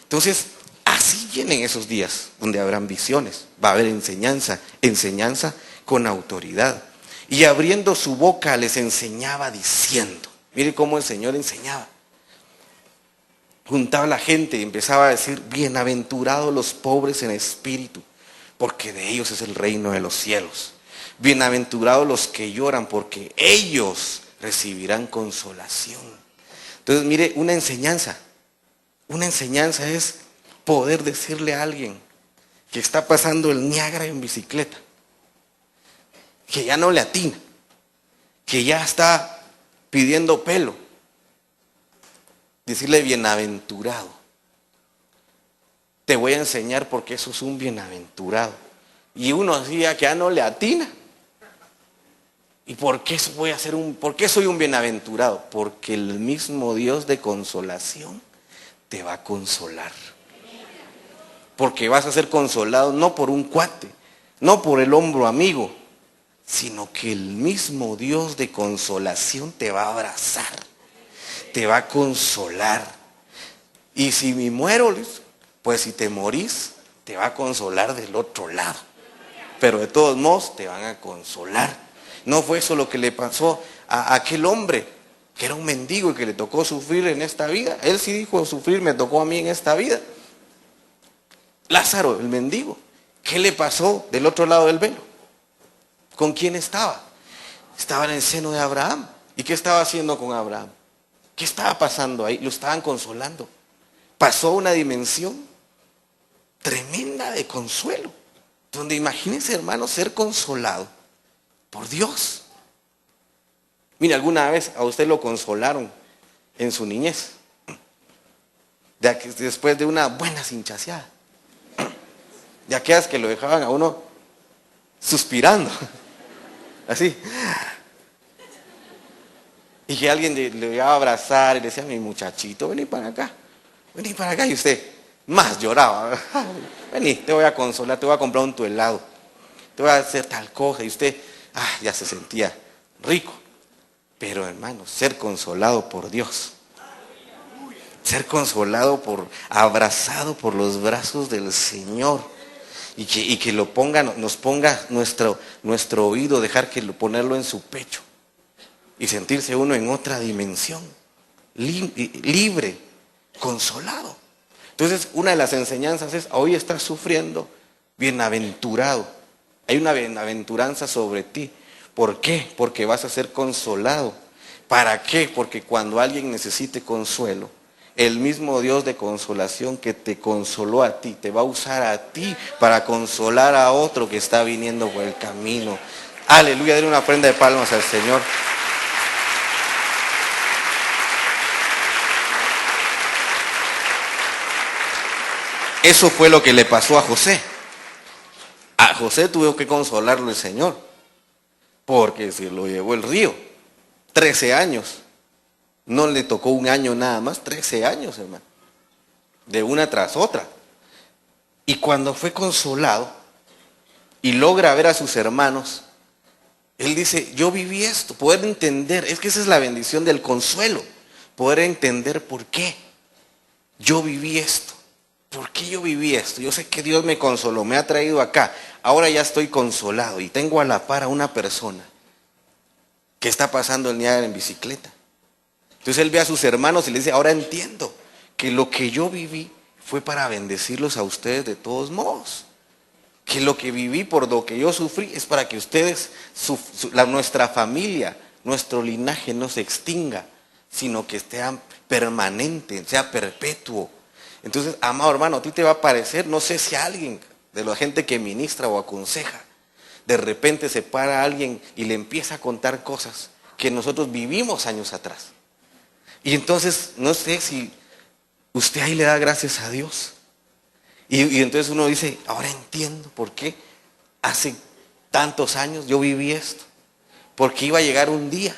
Entonces, así vienen esos días donde habrán visiones, va a haber enseñanza con autoridad. Y abriendo su boca les enseñaba diciendo, mire cómo el Señor enseñaba. Juntaba a la gente y empezaba a decir, bienaventurados los pobres en espíritu, porque de ellos es el reino de los cielos. Bienaventurados los que lloran, porque ellos recibirán consolación. Entonces, mire, una enseñanza es poder decirle a alguien que está pasando el Niágara en bicicleta, que ya no le atina, que ya está pidiendo pelo, decirle bienaventurado. Te voy a enseñar porque eso es un bienaventurado. Y uno decía que ya no le atina. ¿Y por qué soy un bienaventurado? Porque el mismo Dios de consolación te va a consolar. Porque vas a ser consolado no por un cuate, no por el hombro amigo, sino que el mismo Dios de consolación te va a abrazar, te va a consolar. Y si me muero, pues si te morís, te va a consolar del otro lado. Pero de todos modos te van a consolar. No fue eso lo que le pasó a aquel hombre, que era un mendigo y que le tocó sufrir en esta vida. Él sí dijo, sufrir me tocó a mí en esta vida. Lázaro, el mendigo, ¿qué le pasó del otro lado del velo? ¿Con quién estaba? Estaba en el seno de Abraham. ¿Y qué estaba haciendo con Abraham? ¿Qué estaba pasando ahí? Lo estaban consolando. Pasó a una dimensión tremenda de consuelo, donde imagínense, hermanos, ser consolado por Dios. Mire, alguna vez a usted lo consolaron en su niñez, después de una buena cinchaseada, de aquellas que lo dejaban a uno suspirando, así, y que alguien le iba a abrazar y le decía, mi muchachito, vení para acá, y usted más lloraba, vení, te voy a consolar, te voy a comprar un tu helado, te voy a hacer tal cosa, y usted ya se sentía rico. Pero hermanos, ser consolado por Dios, ser consolado abrazado por los brazos del Señor, y que nos ponga nuestro oído, dejar ponerlo en su pecho, y sentirse uno en otra dimensión, libre, consolado. Entonces, una de las enseñanzas es, hoy estás sufriendo, bienaventurado. Hay una bienaventuranza sobre ti. ¿Por qué? Porque vas a ser consolado. ¿Para qué? Porque cuando alguien necesite consuelo, el mismo Dios de consolación que te consoló a ti, te va a usar a ti para consolar a otro que está viniendo por el camino. Aleluya, denle una prenda de palmas al Señor. Eso fue lo que le pasó a José. A José tuvo que consolarlo el Señor, porque se lo llevó el río. 13 años. No le tocó un año nada más, 13 años, hermano. De una tras otra. Y cuando fue consolado y logra ver a sus hermanos, él dice, yo viví esto, poder entender, es que esa es la bendición del consuelo, poder entender por qué yo viví esto. ¿Por qué yo viví esto? Yo sé que Dios me consoló, me ha traído acá. Ahora ya estoy consolado y tengo a la par a una persona que está pasando el día en bicicleta. Entonces él ve a sus hermanos y le dice, ahora entiendo que lo que yo viví fue para bendecirlos a ustedes de todos modos. Que lo que viví, por lo que yo sufrí, es para que ustedes, nuestra familia, nuestro linaje no se extinga, sino que esté permanente, sea perpetuo. Entonces, amado hermano, a ti te va a parecer, no sé si alguien de la gente que ministra o aconseja, de repente se para alguien y le empieza a contar cosas que nosotros vivimos años atrás. Y entonces, no sé si usted ahí le da gracias a Dios. Y entonces uno dice, ahora entiendo por qué hace tantos años yo viví esto. Porque iba a llegar un día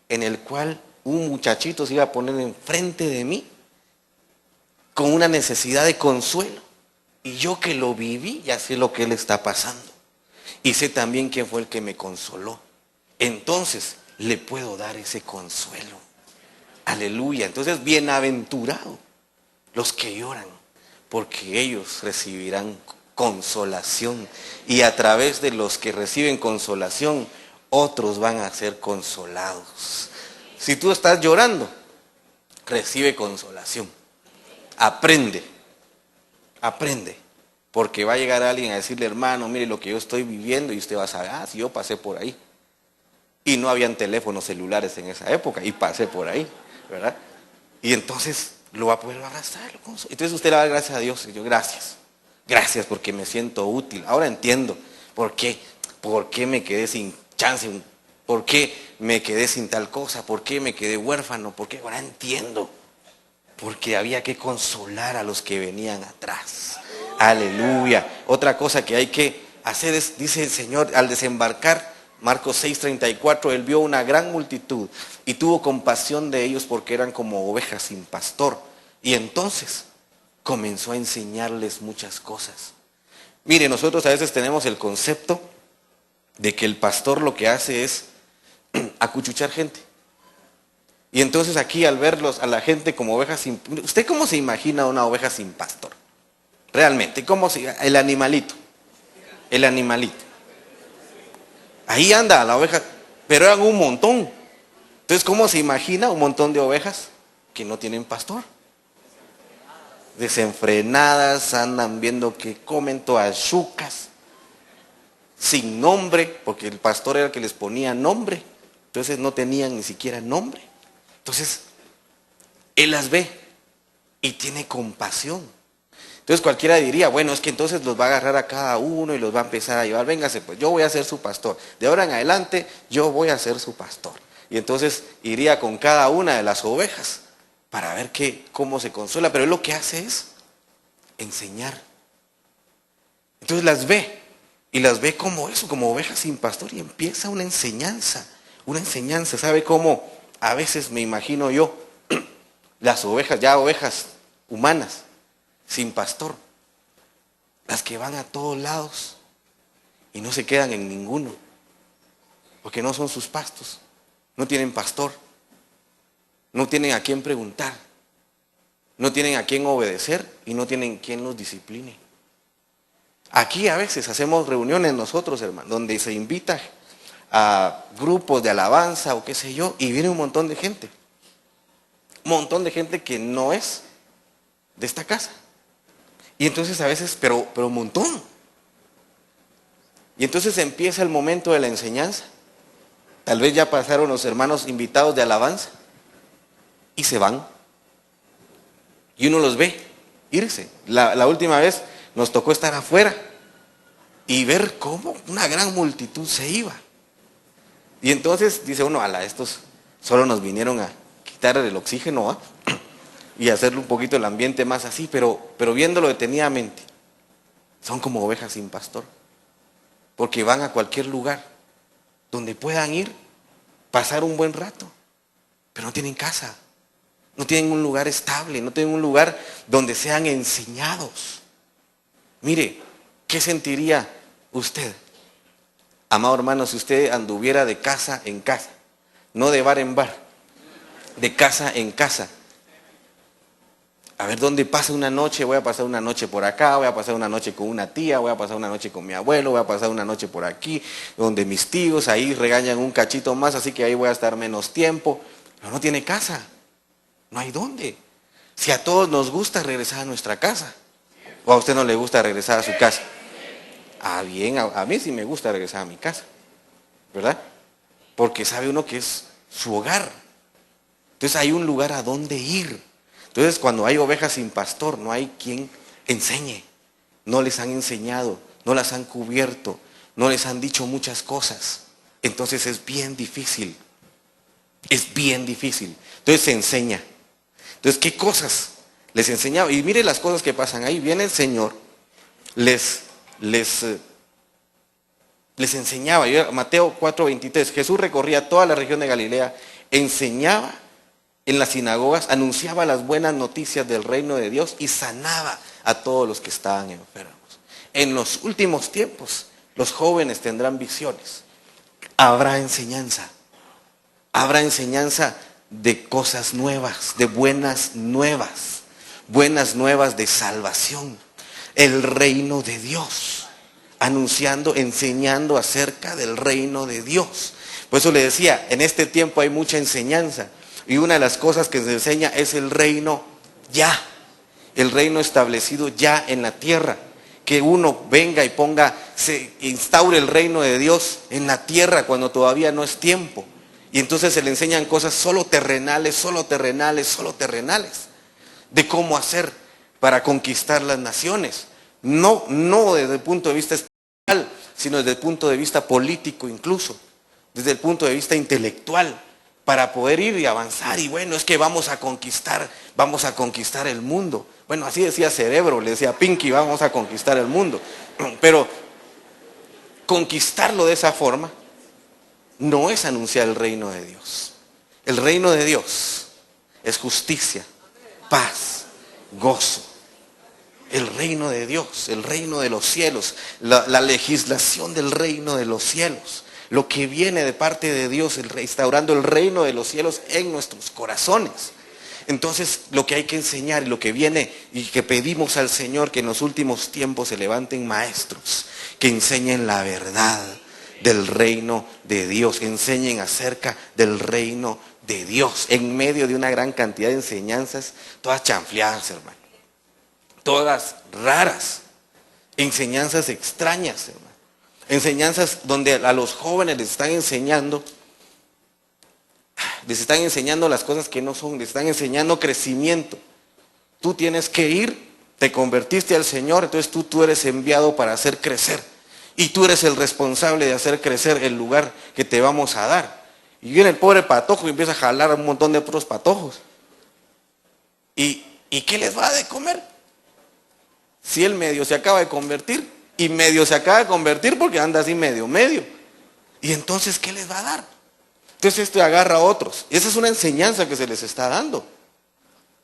en el cual un muchachito se iba a poner enfrente de mí con una necesidad de consuelo. Y yo que lo viví, ya sé lo que él está pasando. Y sé también quién fue el que me consoló. Entonces, le puedo dar ese consuelo. Aleluya. Entonces, bienaventurado los que lloran, porque ellos recibirán consolación. Y a través de los que reciben consolación, otros van a ser consolados. Si tú estás llorando, recibe consolación. Aprende, porque va a llegar alguien a decirle, hermano, mire lo que yo estoy viviendo, y usted va a saber, si yo pasé por ahí. Y no habían teléfonos celulares en esa época, y pasé por ahí, ¿verdad? Y entonces lo va a poder abrazar. Entonces usted le va a dar gracias a Dios, y yo, gracias porque me siento útil. Ahora entiendo por qué me quedé sin chance, por qué me quedé sin tal cosa, por qué me quedé huérfano, ahora entiendo. Porque había que consolar a los que venían atrás. Aleluya. Otra cosa que hay que hacer es, dice el Señor, al desembarcar, Marcos 6:34, él vio una gran multitud y tuvo compasión de ellos porque eran como ovejas sin pastor. Y entonces comenzó a enseñarles muchas cosas. Mire, nosotros a veces tenemos el concepto de que el pastor lo que hace es acuchuchar gente. Y entonces aquí al verlos a la gente como ovejas sin... ¿Usted cómo se imagina una oveja sin pastor? Realmente, ¿cómo se llama? El animalito. El animalito. Ahí anda la oveja, pero eran un montón. Entonces, ¿cómo se imagina un montón de ovejas que no tienen pastor? Desenfrenadas, andan viendo que comen todas chucas, sin nombre, porque el pastor era el que les ponía nombre. Entonces no tenían ni siquiera nombre. Entonces, él las ve y tiene compasión. Entonces cualquiera diría, bueno, es que entonces los va a agarrar a cada uno y los va a empezar a llevar. Véngase, pues yo voy a ser su pastor. De ahora en adelante yo voy a ser su pastor. Y entonces iría con cada una de las ovejas para ver cómo se consuela. Pero él lo que hace es enseñar. Entonces las ve. Y las ve como eso, como ovejas sin pastor. Y empieza una enseñanza. Una enseñanza. ¿Sabe cómo? A veces me imagino yo las ovejas, ya ovejas humanas, sin pastor, las que van a todos lados y no se quedan en ninguno, porque no son sus pastos, no tienen pastor, no tienen a quién preguntar, no tienen a quién obedecer y no tienen quien los discipline. Aquí a veces hacemos reuniones nosotros, hermano, donde se invita a grupos de alabanza o qué sé yo, y viene un montón de gente. Un montón de gente que no es de esta casa. Y entonces a veces, pero un montón. Y entonces empieza el momento de la enseñanza. Tal vez ya pasaron los hermanos invitados de alabanza y se van. Y uno los ve irse. La última vez nos tocó estar afuera y ver cómo una gran multitud se iba. Y entonces dice uno, ala, estos solo nos vinieron a quitar el oxígeno, ¿eh? Y hacerle un poquito el ambiente más así, pero viéndolo detenidamente, son como ovejas sin pastor, porque van a cualquier lugar donde puedan ir, pasar un buen rato, pero no tienen casa, no tienen un lugar estable, no tienen un lugar donde sean enseñados. Mire, ¿qué sentiría usted, amado hermano, si usted anduviera de casa en casa, no de bar en bar, de casa en casa? A ver dónde pasa una noche, voy a pasar una noche por acá, voy a pasar una noche con una tía, voy a pasar una noche con mi abuelo, voy a pasar una noche por aquí, donde mis tíos ahí regañan un cachito más, así que ahí voy a estar menos tiempo. Pero no tiene casa, no hay dónde. Si a todos nos gusta regresar a nuestra casa, o a usted no le gusta regresar a su casa. Ah, bien, a mí sí me gusta regresar a mi casa, ¿verdad? Porque sabe uno que es su hogar. Entonces hay un lugar a donde ir. Entonces cuando hay ovejas sin pastor, no hay quien enseñe. No les han enseñado, no las han cubierto, no les han dicho muchas cosas. Entonces es bien difícil. Es bien difícil. Entonces se enseña. Entonces, ¿qué cosas les enseñaba? Y mire las cosas que pasan ahí. Viene el Señor, les enseñaba. Mateo 4:23, Jesús recorría toda la región de Galilea, enseñaba en las sinagogas, anunciaba las buenas noticias del reino de Dios y sanaba a todos los que estaban enfermos. En los últimos tiempos, los jóvenes tendrán visiones. Habrá enseñanza de cosas nuevas, de buenas nuevas de salvación. El reino de Dios, anunciando, enseñando acerca del reino de Dios. Por eso le decía, en este tiempo hay mucha enseñanza. Y una de las cosas que se enseña es el reino ya, el reino establecido ya en la tierra. Que uno venga y se instaure el reino de Dios en la tierra cuando todavía no es tiempo. Y entonces se le enseñan cosas solo terrenales, de cómo hacer para conquistar las naciones. No desde el punto de vista espiritual, sino desde el punto de vista político incluso, desde el punto de vista intelectual. Para poder ir y avanzar, y bueno, es que vamos a conquistar el mundo. Bueno, así decía Cerebro, le decía Pinky, vamos a conquistar el mundo. Pero conquistarlo de esa forma no es anunciar el reino de Dios. El reino de Dios es justicia, paz, gozo. El reino de Dios, el reino de los cielos, la legislación del reino de los cielos. Lo que viene de parte de Dios, restaurando el reino de los cielos en nuestros corazones. Entonces, lo que hay que enseñar y lo que viene y que pedimos al Señor, que en los últimos tiempos se levanten maestros, que enseñen la verdad del reino de Dios, enseñen acerca del reino de Dios, en medio de una gran cantidad de enseñanzas, todas chanfleadas, hermano, todas raras, enseñanzas extrañas, hermano, enseñanzas donde a los jóvenes les están enseñando las cosas que no son, les están enseñando crecimiento. Tú tienes que ir, te convertiste al Señor, entonces tú eres enviado para hacer crecer. Y tú eres el responsable de hacer crecer el lugar que te vamos a dar. Y viene el pobre patojo y empieza a jalar a un montón de otros patojos. ¿Y qué les va a de comer? Si él medio se acaba de convertir, y medio se acaba de convertir porque anda así medio. ¿Y entonces qué les va a dar? Entonces esto agarra a otros. Esa es una enseñanza que se les está dando,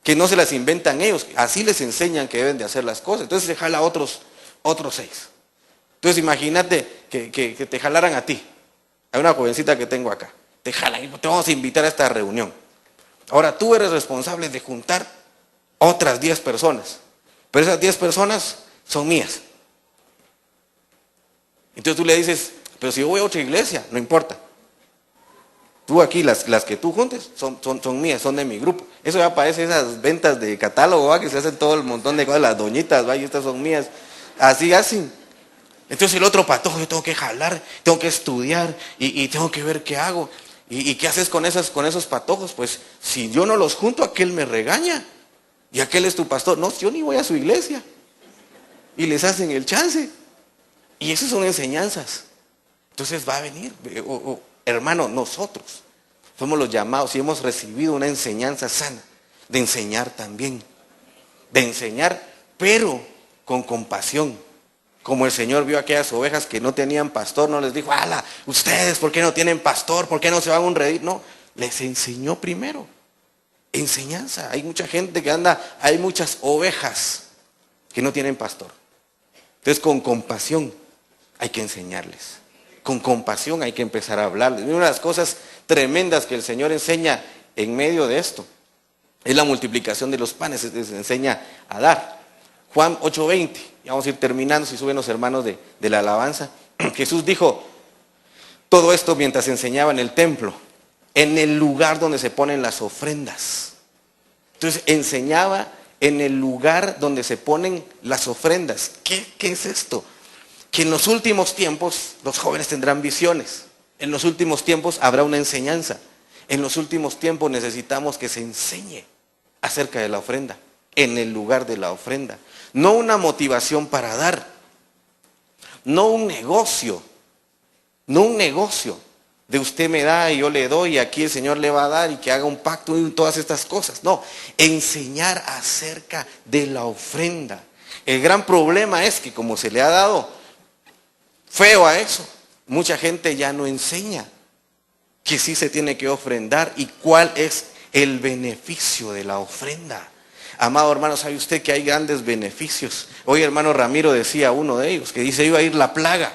que no se las inventan ellos, así les enseñan que deben de hacer las cosas. Entonces se jala a otros 6. Entonces imagínate que te jalaran a ti. Hay una jovencita que tengo acá, te jalan y te vamos a invitar a esta reunión. Ahora tú eres responsable de juntar otras 10 personas, pero esas 10 personas son mías. Entonces tú le dices, pero si yo voy a otra iglesia, no importa. Tú aquí, las que tú juntes, son mías, son de mi grupo. Eso ya parece esas ventas de catálogo, ¿va? Que se hacen todo el montón de cosas, las doñitas, ¿va? Y estas son mías. Así hacen. Entonces el otro patojo, yo tengo que jalar, tengo que estudiar y tengo que ver qué hago. ¿Y qué haces con esos patojos? Pues si yo no los junto, aquel me regaña. Y aquel es tu pastor. No, yo ni voy a su iglesia. Y les hacen el chance. Y esas son enseñanzas. Entonces va a venir, hermano, nosotros somos los llamados y hemos recibido una enseñanza sana, de enseñar también. De enseñar, pero con compasión. Como el Señor vio a aquellas ovejas que no tenían pastor, no les dijo, ala, ustedes, ¿por qué no tienen pastor? ¿Por qué no se van a un redil? No, les enseñó primero. Enseñanza. Hay mucha gente que anda, hay muchas ovejas que no tienen pastor. Entonces con compasión hay que enseñarles. Con compasión hay que empezar a hablarles. Una de las cosas tremendas que el Señor enseña en medio de esto es la multiplicación de los panes, les enseña a dar. Juan 8:20, ya vamos a ir terminando, si suben los hermanos de la alabanza. Jesús dijo todo esto mientras enseñaba en el templo, en el lugar donde se ponen las ofrendas. Entonces enseñaba en el lugar donde se ponen las ofrendas. ¿Qué es esto? Que en los últimos tiempos los jóvenes tendrán visiones. En los últimos tiempos habrá una enseñanza. En los últimos tiempos necesitamos que se enseñe acerca de la ofrenda, en el lugar de la ofrenda. No una motivación para dar, no un negocio de usted me da y yo le doy y aquí el Señor le va a dar y que haga un pacto y todas estas cosas. No, enseñar acerca de la ofrenda. El gran problema es que como se le ha dado feo a eso, mucha gente ya no enseña que sí se tiene que ofrendar y cuál es el beneficio de la ofrenda. Amado hermano, ¿sabe usted que hay grandes beneficios? Hoy hermano Ramiro decía uno de ellos, que dice, iba a ir la plaga,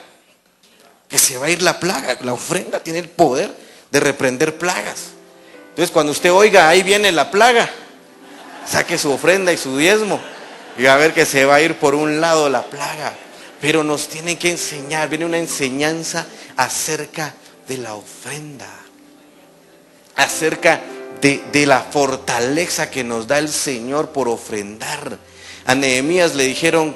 que se va a ir la plaga. La ofrenda tiene el poder de reprender plagas. Entonces cuando usted oiga, ahí viene la plaga, saque su ofrenda y su diezmo y va a ver que se va a ir por un lado la plaga. Pero nos tienen que enseñar, viene una enseñanza acerca de la ofrenda, acerca de la fortaleza que nos da el Señor por ofrendar. A Nehemías le dijeron,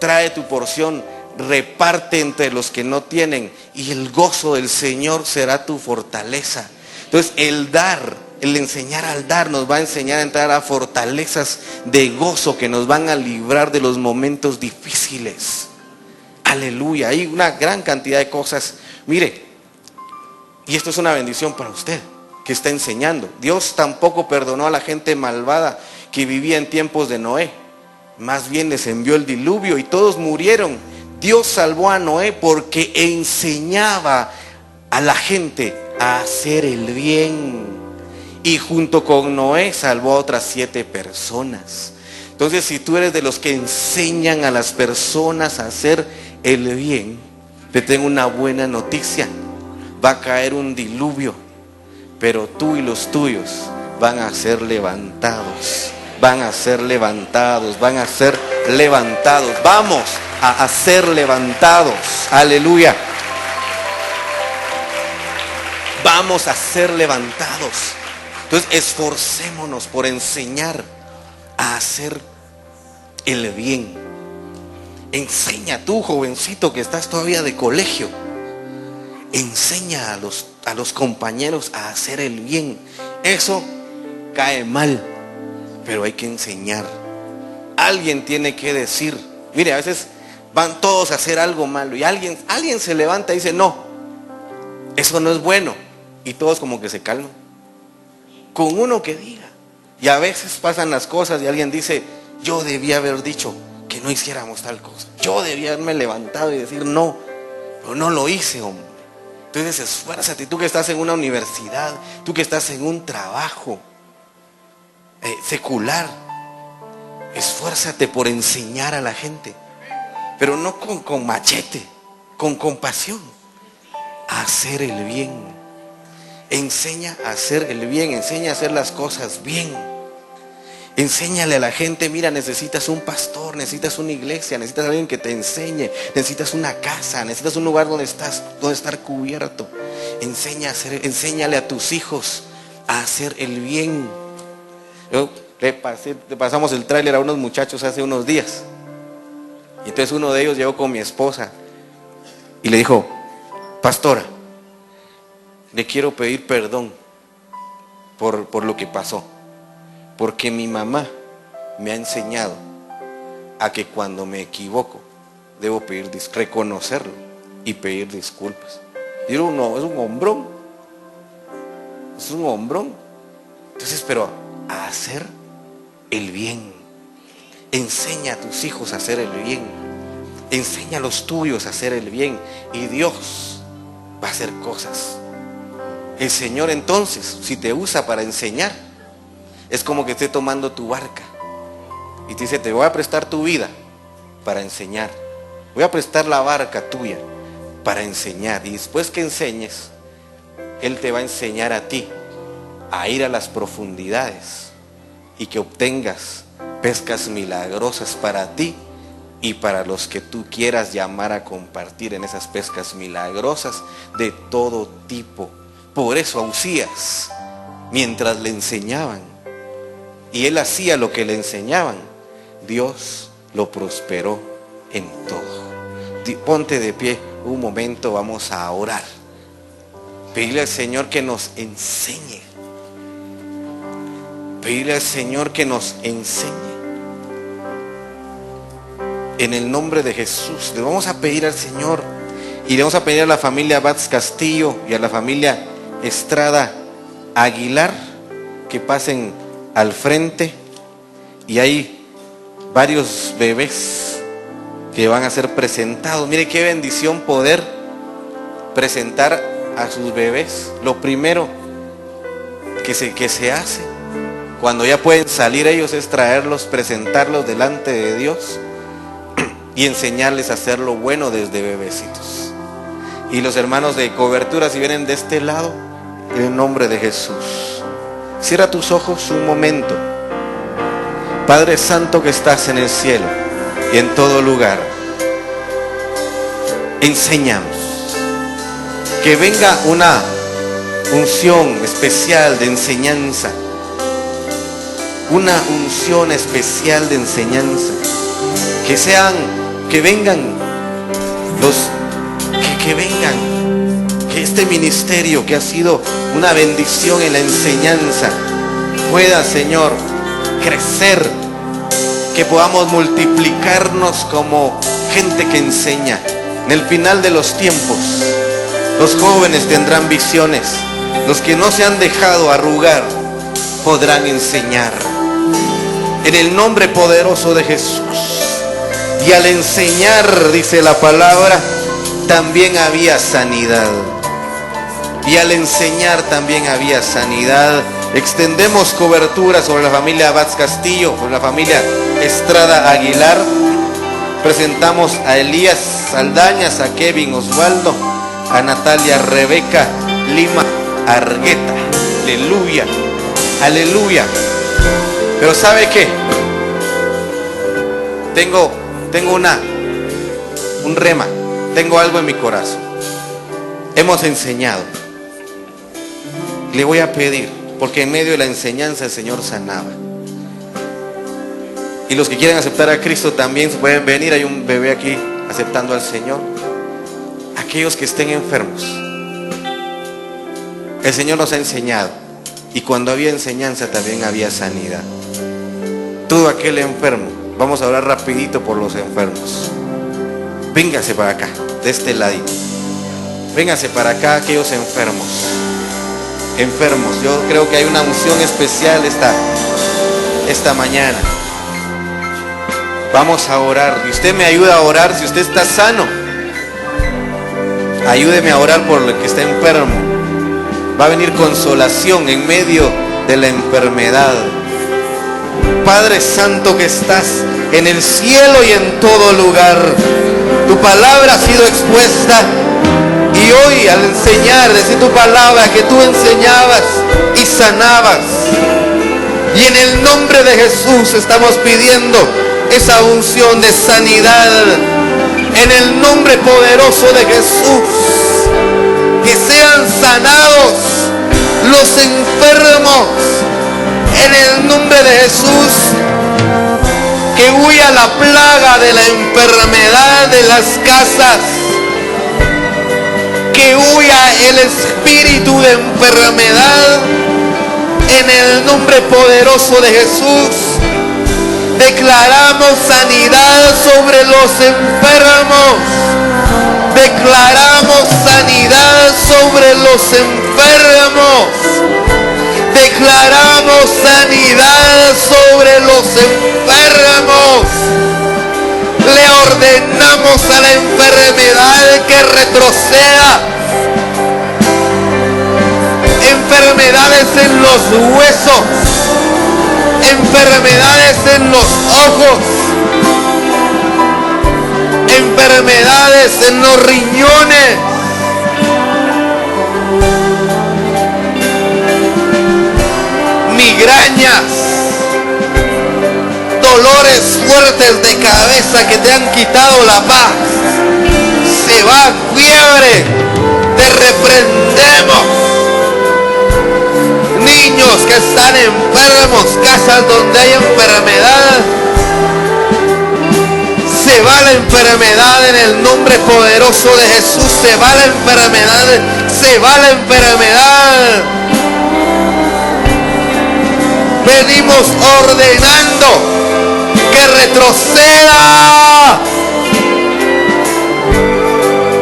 trae tu porción, reparte entre los que no tienen y el gozo del Señor será tu fortaleza. Entonces el dar, el enseñar al dar nos va a enseñar a entrar a fortalezas de gozo que nos van a librar de los momentos difíciles. Aleluya, hay una gran cantidad de cosas. Mire, y esto es una bendición para usted que está enseñando. Dios tampoco perdonó a la gente malvada que vivía en tiempos de Noé. Más bien les envió el diluvio y todos murieron. Dios salvó a Noé porque enseñaba a la gente a hacer el bien. Y junto con Noé salvó a otras 7 personas. Entonces, si tú eres de los que enseñan a las personas a hacer el bien, te tengo una buena noticia. Va a caer un diluvio, pero tú y los tuyos van a ser levantados, van a ser levantados, van a ser levantados. Vamos a ser levantados. Aleluya. Vamos a ser levantados. Entonces esforcémonos por enseñar a hacer el bien. Enseña tú, jovencito que estás todavía de colegio, enseña a los compañeros a hacer el bien. Eso cae mal, pero hay que enseñar. Alguien tiene que decir. Mire, a veces van todos a hacer algo malo y alguien se levanta y dice: no, eso no es bueno, y todos como que se calman con uno que diga. Y a veces pasan las cosas y alguien dice: yo debía haber dicho que no hiciéramos tal cosa, yo debía haberme levantado y decir no, pero no lo hice, hombre. Entonces esfuérzate, tú que estás en una universidad, tú que estás en un trabajo secular, esfuérzate por enseñar a la gente, pero no con machete, con compasión, a hacer el bien. Enseña a hacer el bien, enseña a hacer las cosas bien. Enséñale a la gente: mira, necesitas un pastor, necesitas una iglesia, necesitas alguien que te enseñe, necesitas una casa, necesitas un lugar donde estar cubierto. Enséñale a tus hijos a hacer el bien. Le pasamos el tráiler a unos muchachos hace unos días. Y entonces uno de ellos llegó con mi esposa y le dijo: pastora, le quiero pedir perdón por lo que pasó, porque mi mamá me ha enseñado a que cuando me equivoco debo reconocerlo y pedir disculpas. Y yo: no, es un hombrón, es un hombrón. Entonces, pero a hacer el bien. Enseña a tus hijos a hacer el bien, enseña a los tuyos a hacer el bien, y Dios va a hacer cosas. El Señor, entonces, si te usa para enseñar, es como que esté tomando tu barca y te dice: te voy a prestar tu vida para enseñar, voy a prestar la barca tuya para enseñar, y después que enseñes, Él te va a enseñar a ti a ir a las profundidades y que obtengas pescas milagrosas para ti y para los que tú quieras llamar a compartir en esas pescas milagrosas de todo tipo. Por eso a Uzías, mientras le enseñaban y él hacía lo que le enseñaban, Dios lo prosperó en todo. Ponte de pie un momento, vamos a orar. Pedirle al Señor que nos enseñe. Pedirle al Señor que nos enseñe. En el nombre de Jesús le vamos a pedir al Señor, y le vamos a pedir a la familia Bats Castillo y a la familia Estrada Aguilar que pasen al frente. Y hay varios bebés que van a ser presentados. Mire qué bendición poder presentar a sus bebés. Lo primero que se hace cuando ya pueden salir ellos es traerlos, presentarlos delante de Dios y enseñarles a hacer lo bueno desde bebecitos. Y los hermanos de cobertura, si vienen de este lado, en el nombre de Jesús, cierra tus ojos un momento. Padre Santo que estás en el cielo y en todo lugar, enséñanos. Que venga una unción especial de enseñanza, una unción especial de enseñanza. Que vengan que este ministerio que ha sido una bendición en la enseñanza pueda, Señor, crecer, que podamos multiplicarnos como gente que enseña. En el final de los tiempos, los jóvenes tendrán visiones, los que no se han dejado arrugar podrán enseñar. En el nombre poderoso de Jesús. Y al enseñar, dice la palabra, también había sanidad. Y al enseñar también había sanidad. Extendemos cobertura sobre la familia Bats Castillo, sobre la familia Estrada Aguilar. Presentamos a Elías Saldañas, a Kevin Osvaldo, a Natalia Rebeca Lima Argueta. Aleluya. Aleluya. Pero ¿sabe qué? Tengo un rema. Tengo algo en mi corazón. Hemos enseñado. Le voy a pedir, porque en medio de la enseñanza el Señor sanaba. Y los que quieren aceptar a Cristo también pueden venir. Hay un bebé aquí aceptando al Señor. Aquellos que estén enfermos. El Señor nos ha enseñado. Y cuando había enseñanza también había sanidad. Todo aquel enfermo. Vamos a orar rapidito por los enfermos. Véngase para acá, de este ladito. Véngase para acá aquellos enfermos. Enfermos. Yo creo que hay una unción especial esta mañana. Vamos a orar. Y usted me ayuda a orar si usted está sano. Ayúdeme a orar por el que está enfermo. Va a venir consolación en medio de la enfermedad. Padre Santo que estás en el cielo y en todo lugar, tu palabra ha sido expuesta. Y hoy al enseñar, decir tu palabra, que tú enseñabas y sanabas. Y en el nombre de Jesús estamos pidiendo esa unción de sanidad. En el nombre poderoso de Jesús. Que sean sanados los enfermos. En el nombre de Jesús. Que huya la plaga de la enfermedad de las casas. Que huya el espíritu de enfermedad. En el nombre poderoso de Jesús. Declaramos sanidad sobre los enfermos. Declaramos sanidad sobre los enfermos. Declaramos sanidad sobre los enfermos. Le ordenamos a la enfermedad que retroceda. Enfermedades en los huesos. Enfermedades en los ojos. Enfermedades en los riñones. Migrañas. Dolores fuertes de cabeza que te han quitado la paz. Se va fiebre. Te reprendemos. Niños que están enfermos, casas donde hay enfermedad. Se va la enfermedad en el nombre poderoso de Jesús. Se va la enfermedad. Se va la enfermedad. Venimos ordenando que retroceda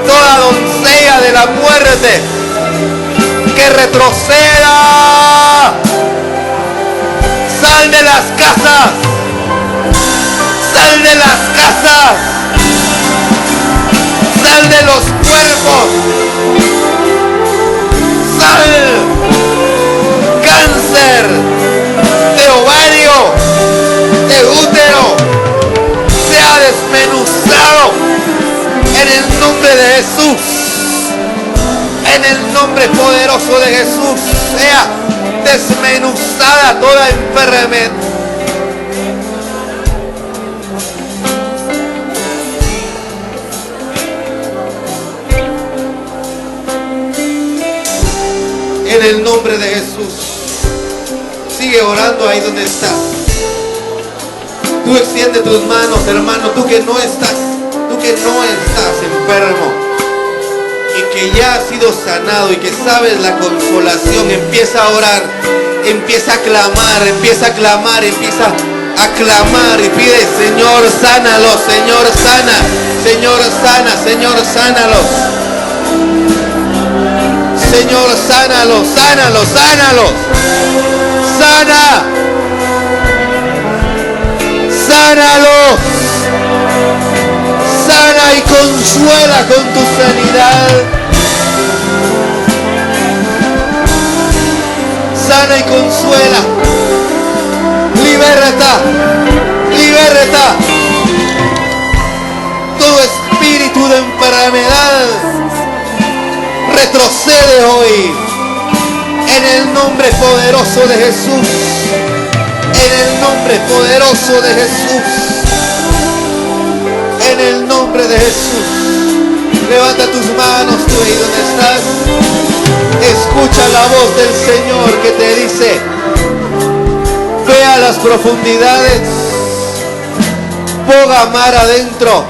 toda doncella de la muerte. Que retroceda. Sal de las casas. Sal de las casas. Sal de los cuerpos. Sal. Cáncer de ovario, de útero, sea desmenuzado en el nombre de Jesús. En el nombre poderoso de Jesús sea desmenuzada toda enfermedad. En el nombre de Jesús. Sigue orando ahí donde estás. Tú extiende tus manos, hermano, tú que no estás enfermo y que ya has sido sanado y que sabes la consolación. Empieza a orar, empieza a clamar, empieza a clamar, empieza a clamar y pide: Señor, sánalos, Señor, sana, Señor, sana, Señor, sánalos. Señor, sánalos, sánalos, sánalos. Sana. Sánalos. Sana y consuela con tu sanidad. Sana y consuela. Liberta. Liberta. Todo espíritu de enfermedad retrocede hoy. En el nombre poderoso de Jesús. En el nombre poderoso de Jesús. En el nombre de Jesús. Levanta tus manos tú ahí donde estás. Escucha la voz del Señor que te dice: ve a las profundidades, boga mar adentro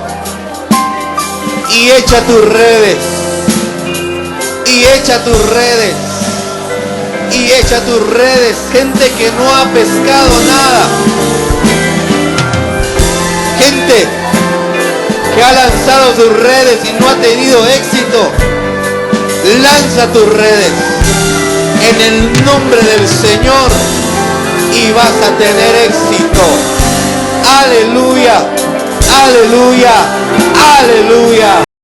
y echa tus redes. Y echa tus redes. Y echa tus redes. Gente que no ha pescado nada. Gente que ha lanzado sus redes y no ha tenido éxito. Lanza tus redes en el nombre del Señor y vas a tener éxito. Aleluya, aleluya, aleluya.